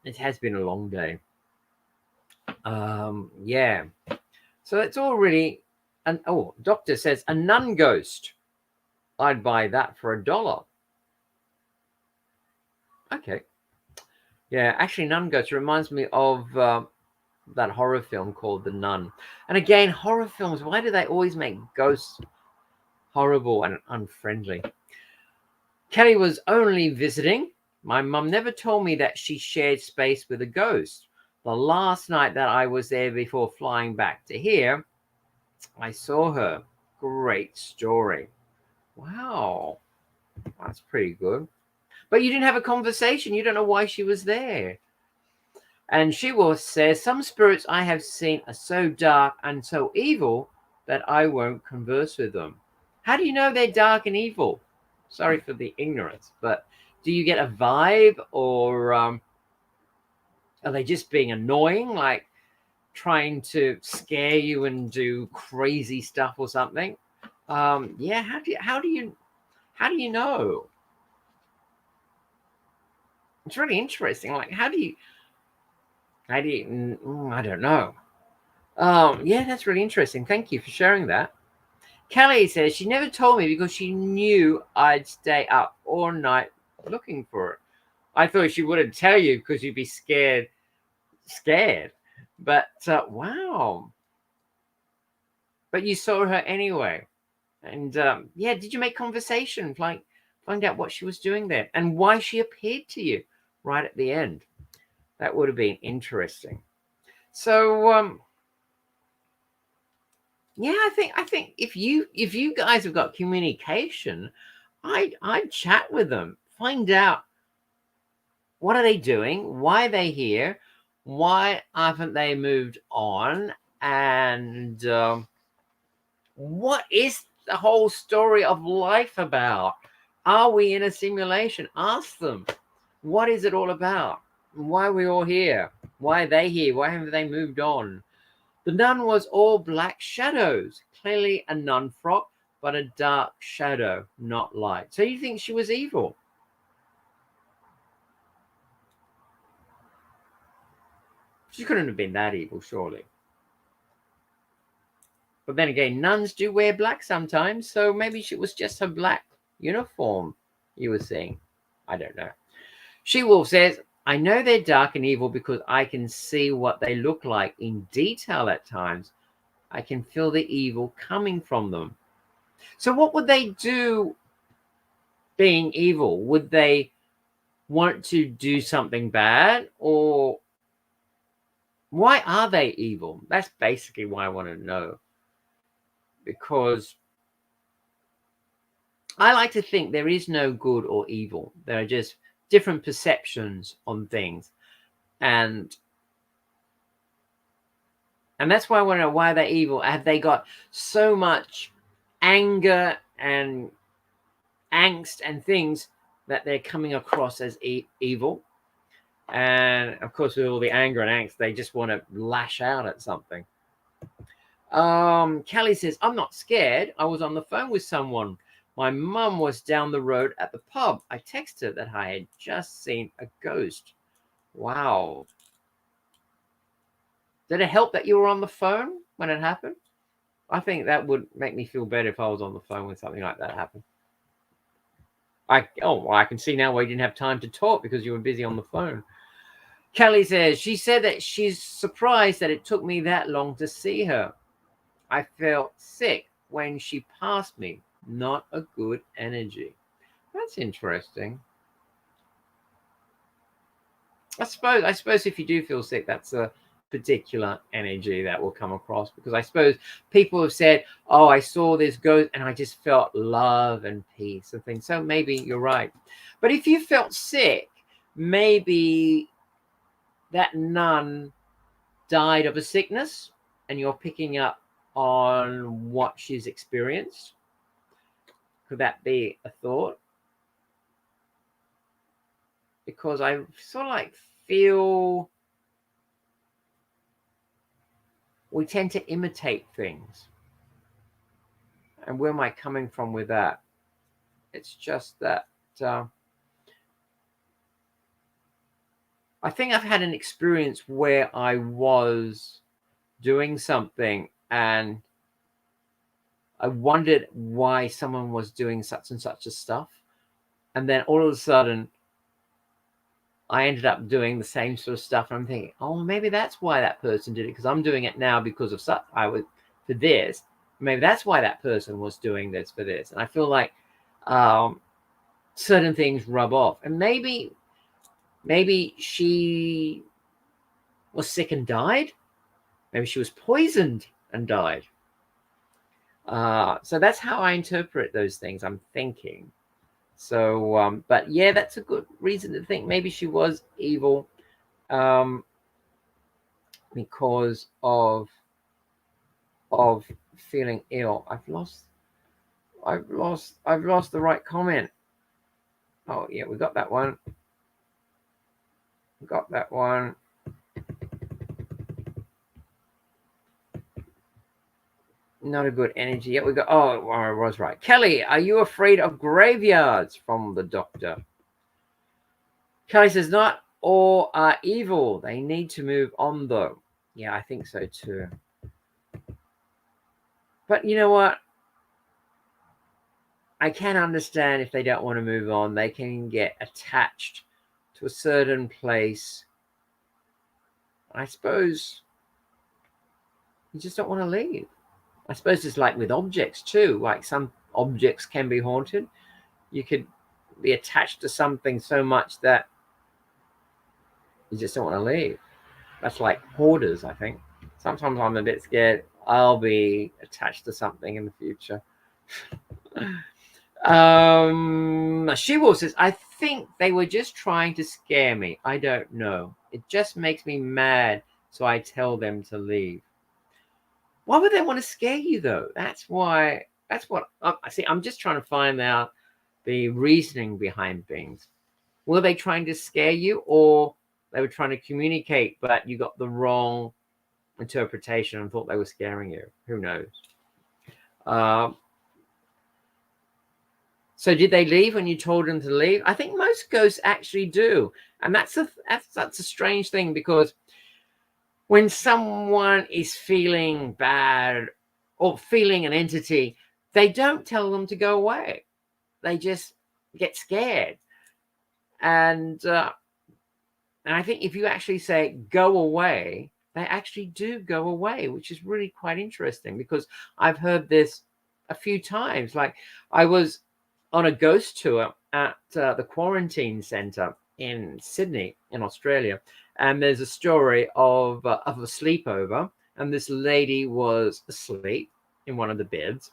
A: It has been a long day. Yeah. So it's all really, and oh, doctor says a nun ghost. I'd buy that for $1. Okay. Yeah, actually, nun ghost reminds me of that horror film called The Nun. And again, horror films, why do they always make ghosts horrible and unfriendly? Kelly was only visiting. My mum never told me that she shared space with a ghost. The last night that I was there before flying back to here, I saw her. Great story. Wow. That's pretty good. But you didn't have a conversation. You don't know why she was there. And she will say, some spirits I have seen are so dark and so evil that I won't converse with them. How do you know they're dark and evil? Sorry for the ignorance, but do you get a vibe, or are they just being annoying, like trying to scare you and do crazy stuff or something? Yeah, how do you know? It's really interesting. Like, how do you I don't know. Yeah, that's really interesting. Thank you for sharing that. Kelly says she never told me because she knew I'd stay up all night looking for it. I thought she wouldn't tell you because you'd be scared. But wow. But you saw her anyway. And yeah, did you make conversation? Like, find out what she was doing there and why she appeared to you right at the end. That would have been interesting. So yeah, I think if you guys have got communication, I'd chat with them, find out what are they doing, why are they here, why haven't they moved on, and what is the whole story of life about? Are we in a simulation? Ask them, what is it all about? Why are we all here? Why are they here? Why haven't they moved on? The nun was all black shadows, clearly a nun frock, but a dark shadow, not light. So you think she was evil? She couldn't have been that evil, surely. But then again, nuns do wear black sometimes, so maybe she was just her black uniform you were seeing. I don't know. She-Wolf says, I know they're dark and evil because I can see what they look like in detail at times. I can feel the evil coming from them. So what would they do being evil? Would they want to do something bad, or why are they evil? That's basically why I want to know. Because I like to think there is no good or evil. There are just different perceptions on things. And that's why I want to know, why they're evil. Have they got so much anger and angst and things that they're coming across as evil? And of course, with all the anger and angst, they just want to lash out at something. Kelly says, I'm not scared. I was on the phone with someone. My mum was down the road at the pub. I texted her that I had just seen a ghost. Wow. Did it help that you were on the phone when it happened? I think that would make me feel better if I was on the phone when something like that happened. I can see now why you didn't have time to talk, because you were busy on the phone. Kelly says, she said that she's surprised that it took me that long to see her. I felt sick when she passed me. Not a good energy. That's interesting. I suppose if you do feel sick, that's a particular energy that will come across, because I suppose people have said, oh, I saw this ghost and I just felt love and peace and things. So maybe you're right. But if you felt sick, maybe that nun died of a sickness and you're picking up on what she's experienced. Could that be a thought? Because I sort of like feel we tend to imitate things. And where am I coming from with that? It's just that I think I've had an experience where I was doing something and I wondered why someone was doing such and such a stuff. And then all of a sudden, I ended up doing the same sort of stuff. And I'm thinking, oh, maybe that's why that person did it, because I'm doing it now because of such. I would for this. Maybe that's why that person was doing this for this. And I feel like certain things rub off. And maybe she was sick and died. Maybe she was poisoned and died. So that's how I interpret those things, I'm thinking. So, but yeah, that's a good reason to think maybe she was evil because of feeling ill. I've lost the right comment. Oh yeah, we got that one. Not a good energy. Yeah, we got. Oh, I was right. Kelly, are you afraid of graveyards? From the doctor. Kelly says, not all are evil. They need to move on, though. Yeah, I think so too. But you know what? I can understand if they don't want to move on. They can get attached to a certain place. I suppose you just don't want to leave. I suppose it's like with objects too. Like some objects can be haunted. You could be attached to something so much that you just don't want to leave. That's like hoarders, I think. Sometimes I'm a bit scared I'll be attached to something in the future. She-Wolf says, I think they were just trying to scare me. I don't know. It just makes me mad, so I tell them to leave. Why would they want to scare you, though? That's what I see. I'm just trying to find out the reasoning behind things. Were they trying to scare you, or they were trying to communicate, but you got the wrong interpretation and thought they were scaring you? Who knows? So did they leave when you told them to leave? I think most ghosts actually do. And that's a strange thing, because when someone is feeling bad or feeling an entity, they don't tell them to go away. They just get scared. And I think if you actually say, go away, they actually do go away, which is really quite interesting, because I've heard this a few times. Like, I was on a ghost tour at the quarantine center in Sydney, in Australia. And there's a story of a sleepover. And this lady was asleep in one of the beds.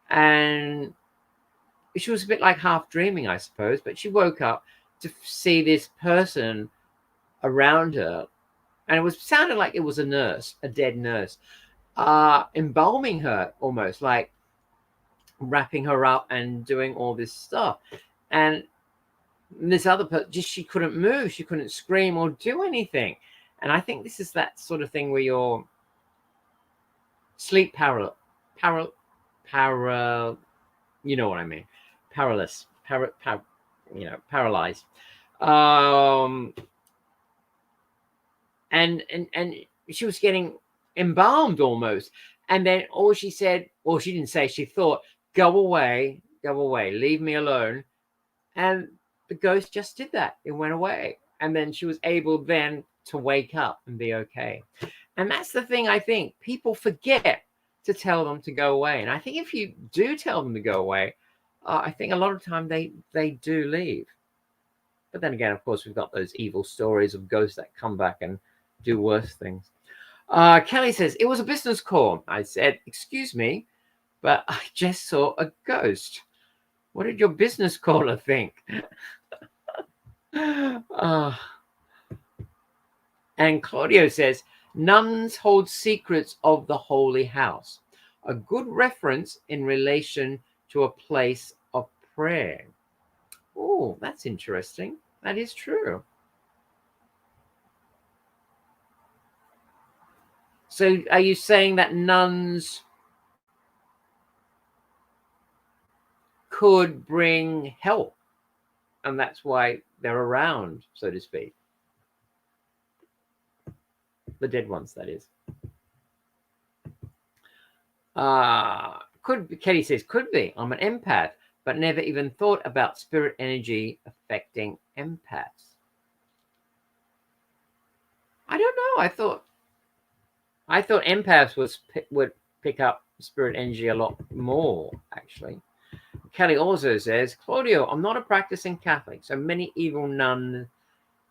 A: And she was a bit like half dreaming, I suppose. But she woke up to see this person around her. And it sounded like it was a nurse, a dead nurse, embalming her, almost like wrapping her up and doing all this stuff. And this other person, just, she couldn't move, she couldn't scream or do anything. And I think this is that sort of thing where you're sleep you know what I mean, paralyzed. And she was getting embalmed almost. And then all she said, or she didn't say, she thought, go away, leave me alone. And the ghost just did that. It went away. And then she was able then to wake up and be okay. And that's the thing, I think. People forget to tell them to go away. And I think if you do tell them to go away, I think a lot of time they do leave. But then again, of course, we've got those evil stories of ghosts that come back and do worse things. Kelly says, it was a business call. I said, excuse me, but I just saw a ghost. What did your business caller think? Ah. And Claudio says, nuns hold secrets of the holy house. A good reference in relation to a place of prayer. Oh, that's interesting. That is true. So are you saying that nuns could bring help, and that's why they're around, so to speak? The dead ones, that is. Could be, Kelly says, could be. I'm an empath, but never even thought about spirit energy affecting empaths. I don't know. I thought empaths would pick up spirit energy a lot more, actually. Kelly also says, Claudio, I'm not a practicing Catholic, so many evil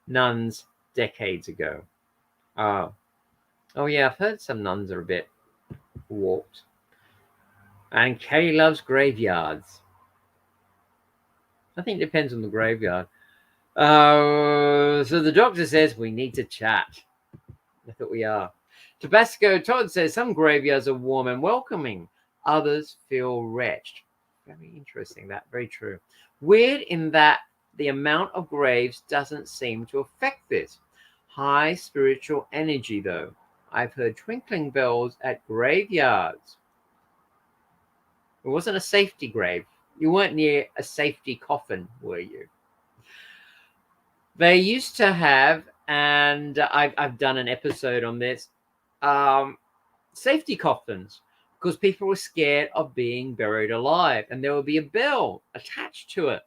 A: nuns decades ago. Oh yeah, I've heard some nuns are a bit warped. And Kelly loves graveyards. I think it depends on the graveyard. So the doctor says we need to chat. I thought we are. Tabasco Todd says some graveyards are warm and welcoming. Others feel wretched. Very interesting. That very true. Weird in that the amount of graves doesn't seem to affect this. High spiritual energy, though. I've heard twinkling bells at graveyards. It wasn't a safety grave. You weren't near a safety coffin, were you? They used to have, and I've done an episode on this, safety coffins, because people were scared of being buried alive, and there would be a bell attached to it.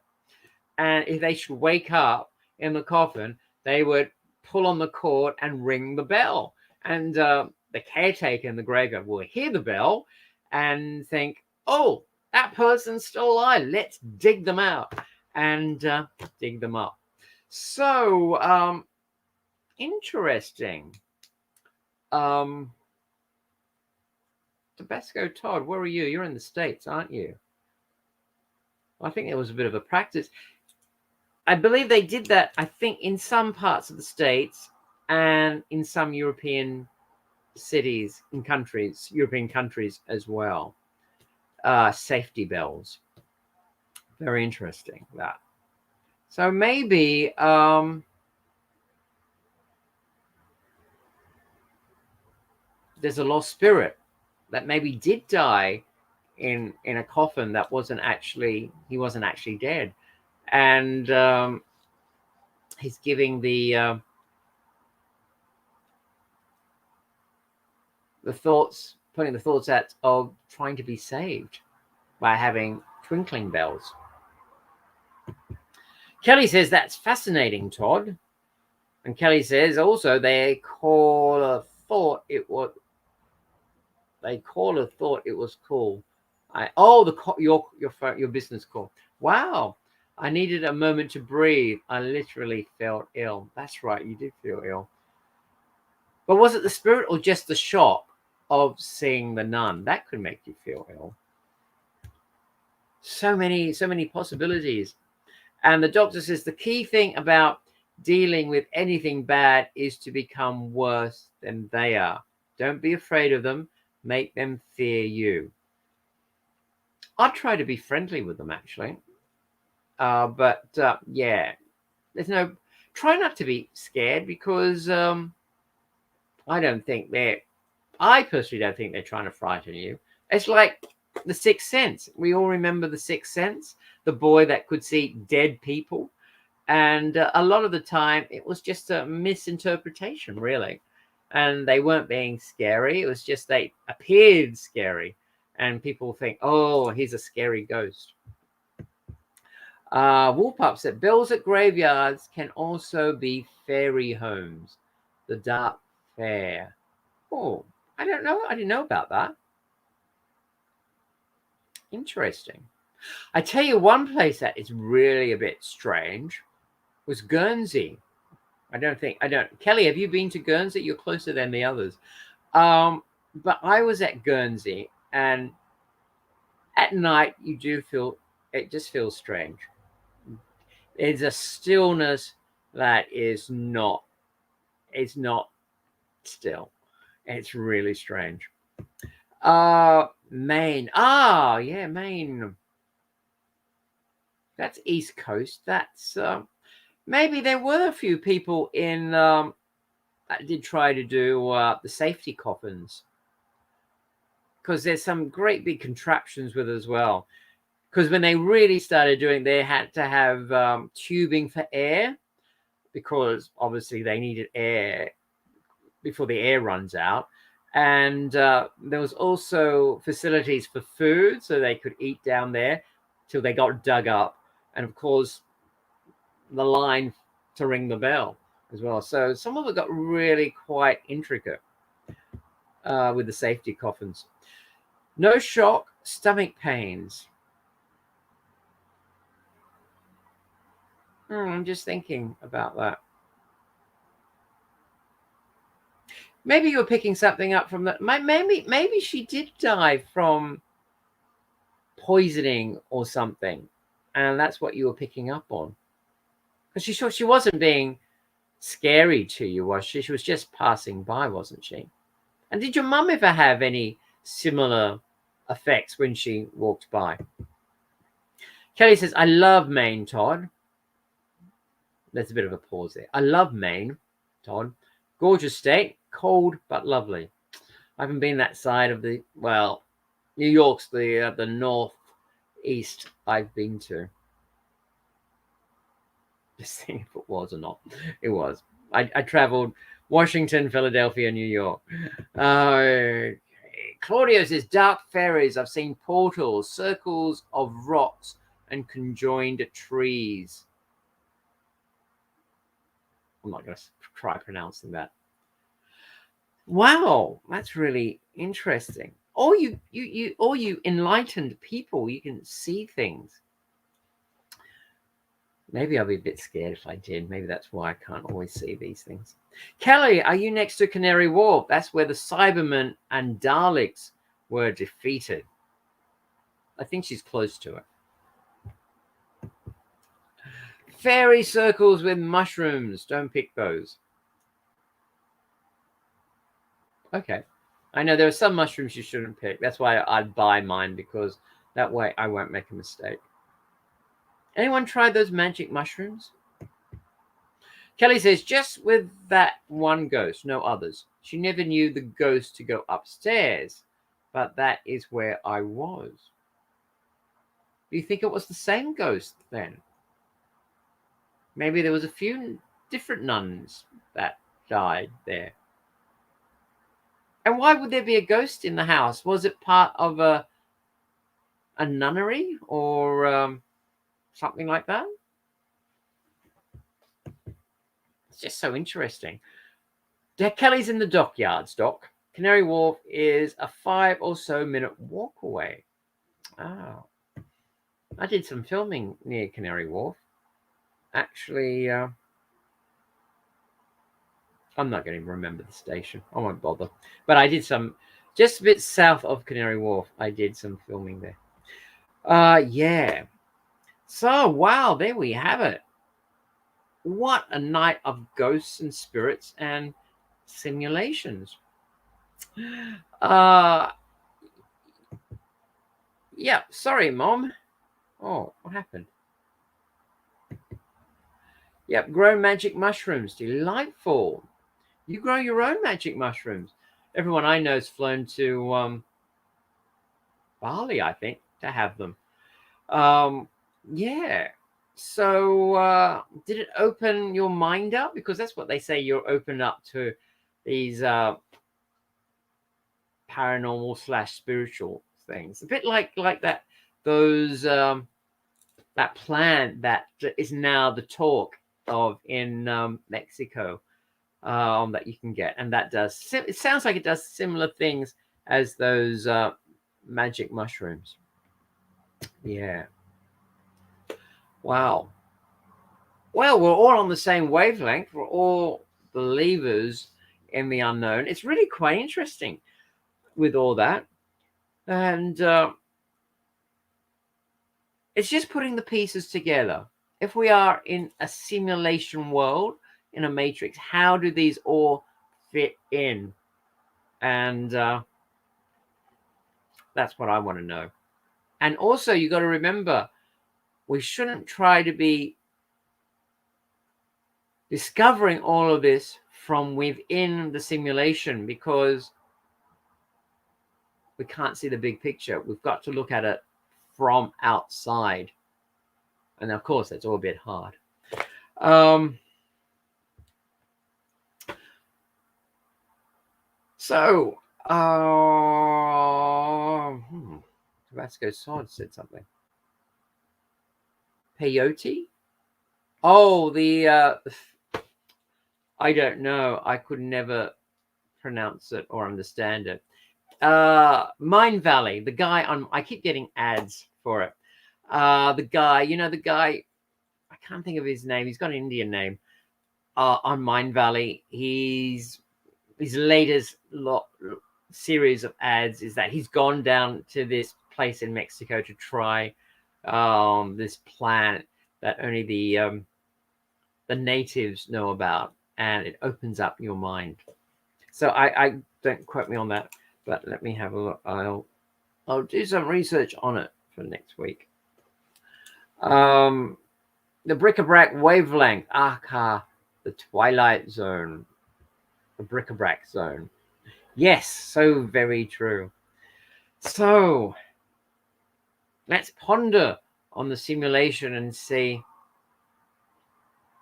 A: And if they should wake up in the coffin, they would pull on the cord and ring the bell. And the caretaker in the graveyard will hear the bell and think, oh, that person's still alive. Let's dig them out and dig them up. So, interesting. Tabasco Todd, where are you? You're in the States, aren't you? I think there was a bit of a practice. I believe they did that, I think, in some parts of the States and in some European cities, in countries, European countries as well. Safety bells. Very interesting, that. So maybe there's a lost spirit that maybe did die in a coffin that wasn't actually dead, and he's giving the thoughts, putting the thoughts out of trying to be saved by having twinkling bells. Kelly says that's fascinating, Todd. And Kelly says also they call a thought it was cool. Your business call. Wow. I needed a moment to breathe. I literally felt ill. That's right, you did feel ill. But was it the spirit or just the shock of seeing the nun? That could make you feel ill. So many possibilities. And the doctor says the key thing about dealing with anything bad is to become worse than they are. Don't be afraid of them. Make them fear you. I try to be friendly with them, actually. But yeah, try not to be scared, because I personally don't think they're trying to frighten you. It's like the Sixth Sense. We all remember the Sixth Sense, the boy that could see dead people. And a lot of the time it was just a misinterpretation, really. And they weren't being scary. It was just they appeared scary. And people think, oh, he's a scary ghost. Woolpup said, bells at graveyards can also be fairy homes. The dark fair. Oh, I don't know. I didn't know about that. Interesting. I tell you, one place that is really a bit strange was Guernsey. Kelly, have you been to Guernsey? You're closer than the others. But I was at Guernsey, and at night it just feels strange. There's a stillness That is not, it's not still. It's really strange. Maine. Ah, yeah, Maine. That's East Coast. That's maybe there were a few people in that did try to do the safety coffins, because there's some great big contraptions with it as well. Because when they really started doing, they had to have tubing for air, because obviously they needed air before the air runs out. And there was also facilities for food, so they could eat down there till they got dug up. And of course, the line to ring the bell as well. So some of it got really quite intricate with the safety coffins. No shock, stomach pains. I'm just thinking about that. Maybe you were picking something up from that. Maybe she did die from poisoning or something, and that's what you were picking up on. Because she wasn't being scary to you, was she? She was just passing by, wasn't she? And did your mum ever have any similar effects when she walked by? Kelly says, I love Maine, Todd. There's a bit of a pause there. I love Maine, Todd. Gorgeous state, cold but lovely. I haven't been that side of the, well, New York's the northeast I've been to. Just seeing if it was or not. It was. I traveled Washington, Philadelphia, New York. Claudio says, dark ferries. I've seen portals, circles of rocks, and conjoined trees. I'm not going to try pronouncing that. Wow, that's really interesting. All you enlightened people, you can see things. Maybe I'll be a bit scared if I did. Maybe that's why I can't always see these things. Kelly, are you next to Canary Wharf? That's where the Cybermen and Daleks were defeated. I think she's close to it. Fairy circles with mushrooms. Don't pick those. Okay. I know there are some mushrooms you shouldn't pick. That's why I'd buy mine, because that way I won't make a mistake. Anyone tried those magic mushrooms? Kelly says, just with that one ghost, no others. She never knew the ghost to go upstairs, but that is where I was. Do you think it was the same ghost then? Maybe there was a few different nuns that died there. And why would there be a ghost in the house? Was it part of a nunnery or something like that? It's just so interesting. Kelly's in the dockyards, Doc. Canary Wharf is a 5 or so minute walk away. Oh. I did some filming near Canary Wharf. Actually, I'm not going to remember the station. I won't bother. But I did some, just a bit south of Canary Wharf, I did some filming there. Yeah. So, wow, there we have it. What a night of ghosts and spirits and simulations. Yeah, sorry, Mom. Oh, what happened? Yep, grow magic mushrooms. Delightful. You grow your own magic mushrooms. Everyone I know has flown to Bali, I think, to have them. Yeah. So did it open your mind up? Because that's what they say, you're open up to these paranormal / spiritual things. A bit like that, those that plant that is now the talk of in Mexico, that you can get, and that does, it sounds like it does similar things as those magic mushrooms. Yeah. Wow. Well, we're all on the same wavelength. We're all believers in the unknown. It's really quite interesting with all that. And it's just putting the pieces together. if we are in a simulation world, in a matrix, how do these all fit in? And that's what I want to know. And also, you got to remember, we shouldn't try to be discovering all of this from within the simulation, because we can't see the big picture. We've got to look at it from outside. And of course, that's all a bit hard. Tabasco Sword said something. Peyote? Oh, I don't know. I could never pronounce it or understand it. Mind Valley, the guy on, I keep getting ads for it. The guy, I can't think of his name. He's got an Indian name. On Mind Valley, his latest series of ads is that he's gone down to this place in Mexico to try this plant that only the natives know about, and it opens up your mind. So I don't quote me on that, but let me have a look. I'll do some research on it for next week. The Bric wavelength, the Twilight Zone, the Bric zone. Yes, so very true. So let's ponder on the simulation and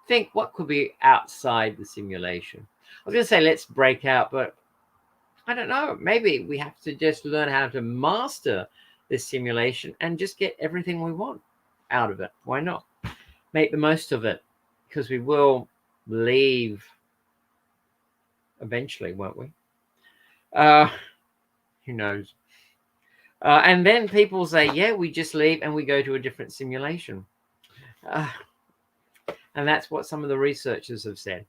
A: think what could be outside the simulation. I was going to say let's break out, but I don't know. Maybe we have to just learn how to master this simulation and just get everything we want out of it. Why not? Make the most of it, because we will leave eventually, won't we? Who knows? And then people say, yeah, we just leave and we go to a different simulation. And that's what some of the researchers have said.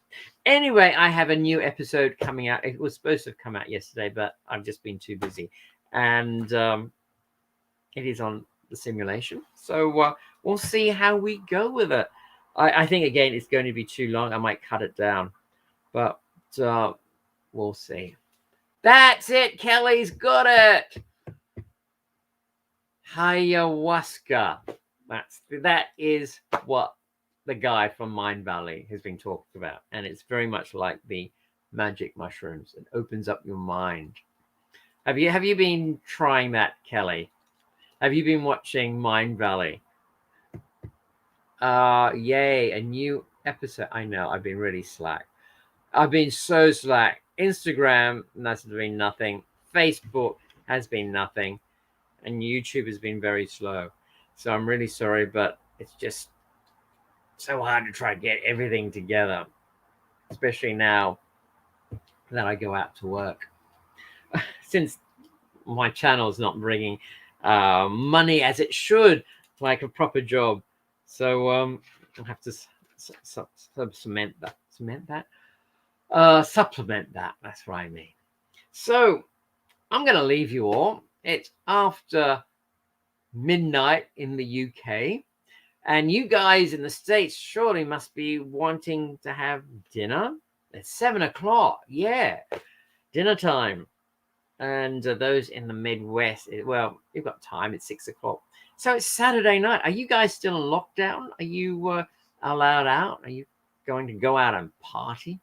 A: Anyway, I have a new episode coming out. It was supposed to have come out yesterday, but I've just been too busy. And it is on the simulation. So we'll see how we go with it. I think, again, it's going to be too long. I might cut it down. But we'll see. That's it. Kelly's got it. Ayahuasca. That is what the guy from Mind Valley has been talking about, and it's very much like the magic mushrooms. It opens up your mind. Have you been trying that, Kelly? Have you been watching Mind Valley? Yay, a new episode. I know, I've been really slack. I've been so slack. Instagram, that's been nothing. Facebook has been nothing. And YouTube has been very slow. So I'm really sorry, but it's just so hard to try to get everything together, especially now that I go out to work. Since my channel is not bringing money as it should, like a proper job. So I'll have to supplement that. That's what I mean. So I'm going to leave you all. It's after midnight in the UK, and you guys in the States surely must be wanting to have dinner. It's 7 o'clock. Yeah, dinner time. And those in the Midwest, well, you've got time. It's 6 o'clock. So it's Saturday night. Are you guys still in lockdown? Are you allowed out? Are you going to go out and party?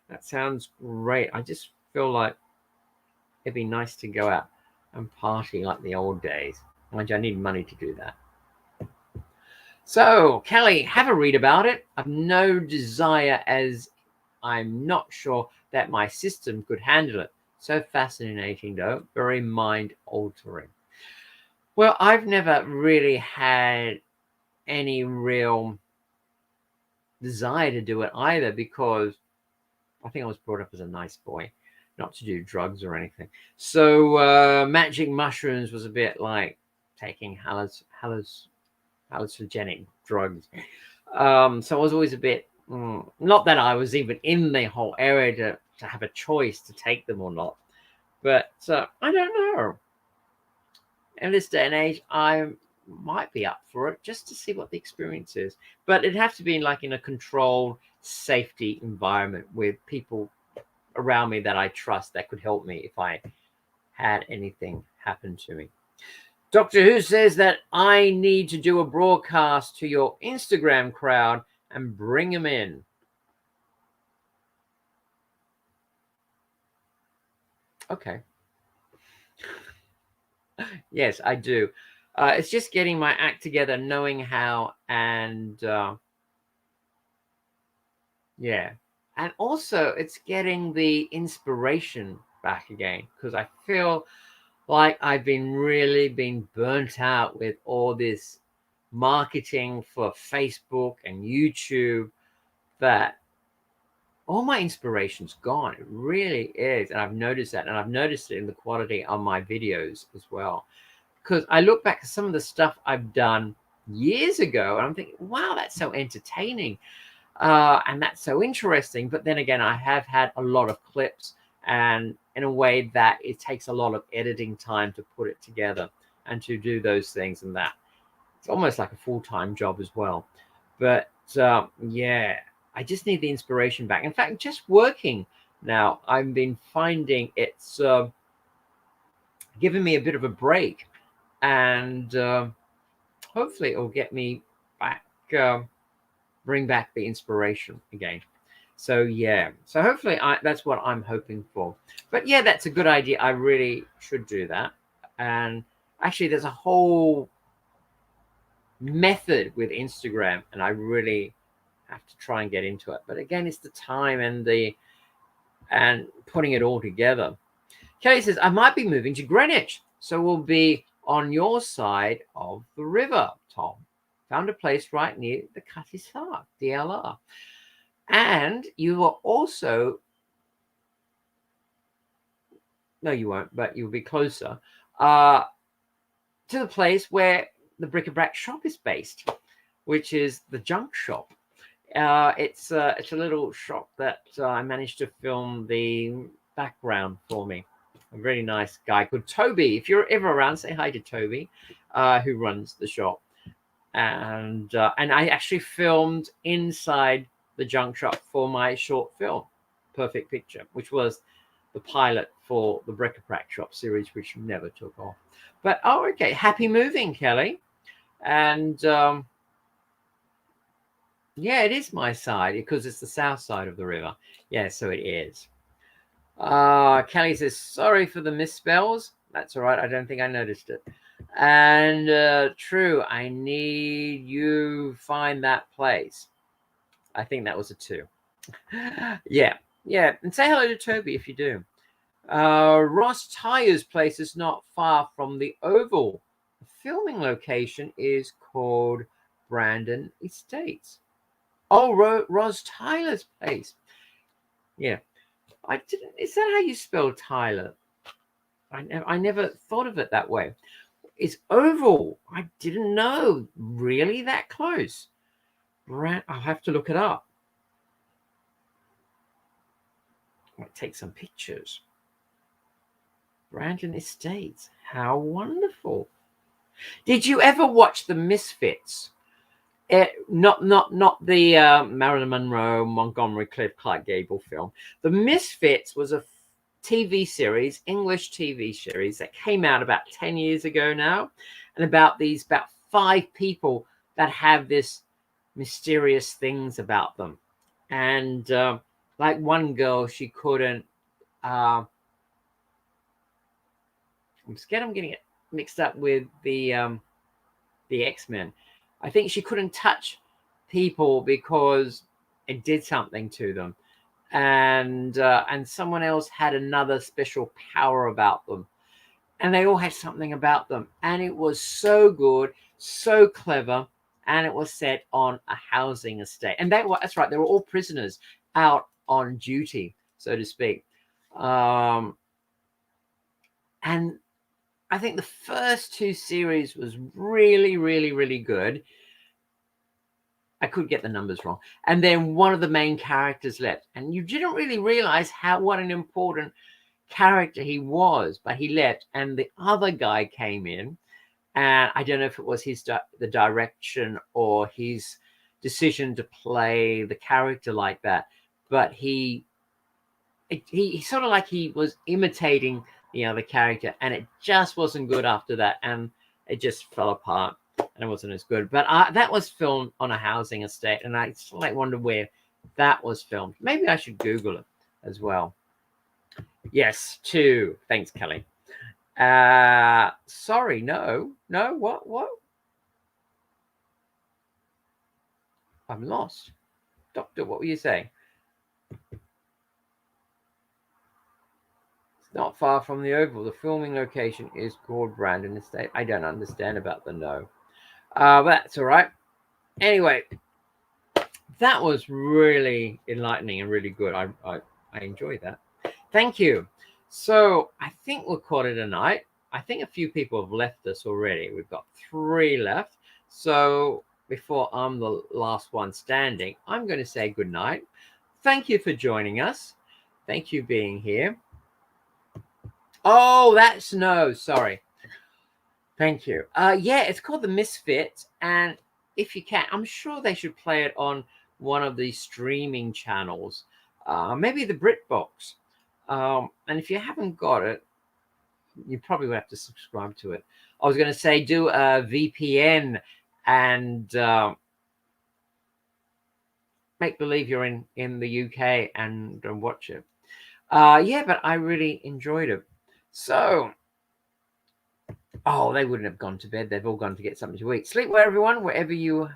A: That sounds great. I just feel like it'd be nice to go out and party like the old days. Mind you, I need money to do that. So, Kelly, have a read about it. I've no desire, as I'm not sure that my system could handle it. So fascinating, though. Very mind-altering. Well, I've never really had any real desire to do it either, because I think I was brought up as a nice boy, not to do drugs or anything. So magic mushrooms was a bit like taking hallucinogenic drugs. So I was always a bit, not that I was even in the whole area to have a choice to take them or not. But I don't know. In this day and age, I'm might be up for it just to see what the experience is. But it'd have to be in a controlled safety environment with people around me that I trust that could help me if I had anything happen to me. Doctor Who says that I need to do a broadcast to your Instagram crowd and bring them in. Okay. Yes, I do. It's just getting my act together, knowing how, and yeah. And also, it's getting the inspiration back again, because I feel like I've been burnt out with all this marketing for Facebook and YouTube, that all my inspiration's gone. It really is. And I've noticed that. And I've noticed it in the quality on my videos as well. Because I look back at some of the stuff I've done years ago and I'm thinking, wow, that's so entertaining. And that's so interesting. But then again, I have had a lot of clips, and in a way that it takes a lot of editing time to put it together and to do those things and that. It's almost like a full-time job as well. But yeah, I just need the inspiration back. In fact, just working now, I've been finding it's giving me a bit of a break, and hopefully it will get me back, bring back the inspiration again. So yeah, so hopefully that's what I'm hoping for. But yeah, that's a good idea. I really should do that. And actually, there's a whole method with Instagram, and I really have to try and get into it. But again, it's the time and putting it all together. Kelly says, I might be moving to Greenwich, so we'll be on your side of the river, Tom. Found a place right near the Cutty's Sark, DLR. And you are also, no, you won't, but you'll be closer to the place where the Bric Brac shop is based, which is the junk shop. It's a little shop that I managed to film the background for me. A really nice guy called Toby. If you're ever around, say hi to Toby, who runs the shop. And I actually filmed inside the junk shop for my short film, Perfect Picture, which was the pilot for the Bric Brac shop series, which never took off. But okay, happy moving, Kelly. And yeah, it is my side because it's the south side of the river. Yeah, so it is. Kelly says, sorry for the misspells. That's all right. I don't think I noticed it. And true, I need you find that place. I think that was a 2. Yeah. And say hello to Toby if you do. Ross Tyer's place is not far from the Oval. The filming location is called Brandon Estates. Oh, Ross Tyler's place. Yeah. I didn't. Is that how you spell Tyler? I never thought of it that way. It's Oval. I didn't know. Really that close? I'll have to look it up. I might take some pictures. Brandon Estates. How wonderful. Did you ever watch The Misfits? Not the Marilyn Monroe, Montgomery Clift, Clark Gable film. The Misfits was a TV series, English TV series that came out about 10 years ago now, and about 5 people that have this mysterious things about them. And like one girl, she couldn't. I'm scared I'm getting it mixed up with the X-Men. I think she couldn't touch people because it did something to them, and someone else had another special power about them, and they all had something about them, and it was so good, so clever, and it was set on a housing estate, and that's right, they were all prisoners out on duty, so to speak, and I think the first 2 series was really, really, really good. I could get the numbers wrong. And then one of the main characters left. And you didn't really realize what an important character he was, but he left. And the other guy came in And I don't know if it was the direction or his decision to play the character like that, but he sort of like he was imitating the character, and it just wasn't good after that, and it just fell apart and it wasn't as good. But that was filmed on a housing estate, and I sort of like wonder where that was filmed. Maybe I should Google it as well. Yes, 2. Thanks, Kelly. Sorry, no, what? I'm lost. Doctor, what were you saying? It's not far from the Oval. The filming location is called Brandon Estate. I don't understand about the no. But that's all right. Anyway, that was really enlightening and really good. I enjoyed that. Thank you. So I think we'll call it a night. I think a few people have left us already. We've got 3 left. So before I'm the last one standing, I'm going to say good night. Thank you for joining us. Thank you being here. Oh, that's no. Sorry. Thank you. Yeah, it's called The Misfit. And if you can, I'm sure they should play it on one of these streaming channels. Maybe the BritBox. And if you haven't got it, you probably will have to subscribe to it. I was going to say do a VPN and make believe you're in the UK and watch it. Yeah, but I really enjoyed it. So, they wouldn't have gone to bed. They've all gone to get something to eat. Sleep well, everyone, wherever you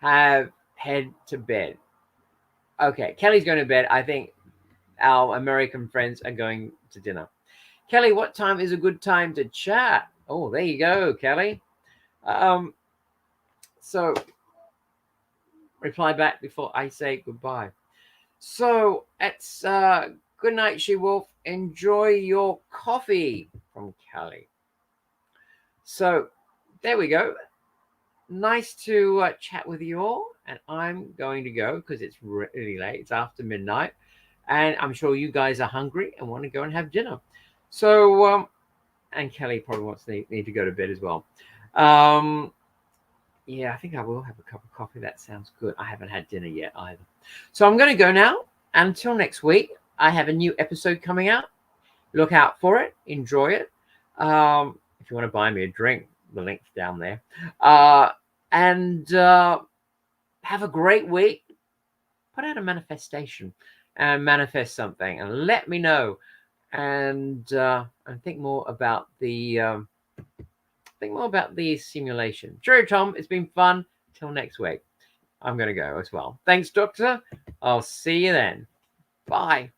A: have, head to bed. Okay, Kelly's going to bed. I think our American friends are going to dinner. Kelly, what time is a good time to chat? Oh, there you go, Kelly. So reply back before I say goodbye. So it's good night, She-Wolf. Enjoy your coffee from Kelly. So there we go. Nice to chat with you all. And I'm going to go because it's really late. It's after midnight. And I'm sure you guys are hungry and want to go and have dinner. So, and Kelly probably need to go to bed as well. Yeah, I think I will have a cup of coffee. That sounds good. I haven't had dinner yet either. So I'm going to go now. Until next week, I have a new episode coming out. Look out for it. Enjoy it. If you want to buy me a drink, the link's down there. And have a great week. Put out a manifestation and manifest something and let me know. And think more about the simulation. Sure, Tom, it's been fun. Till next week. I'm going to go as well. Thanks, Doctor. I'll see you then. Bye.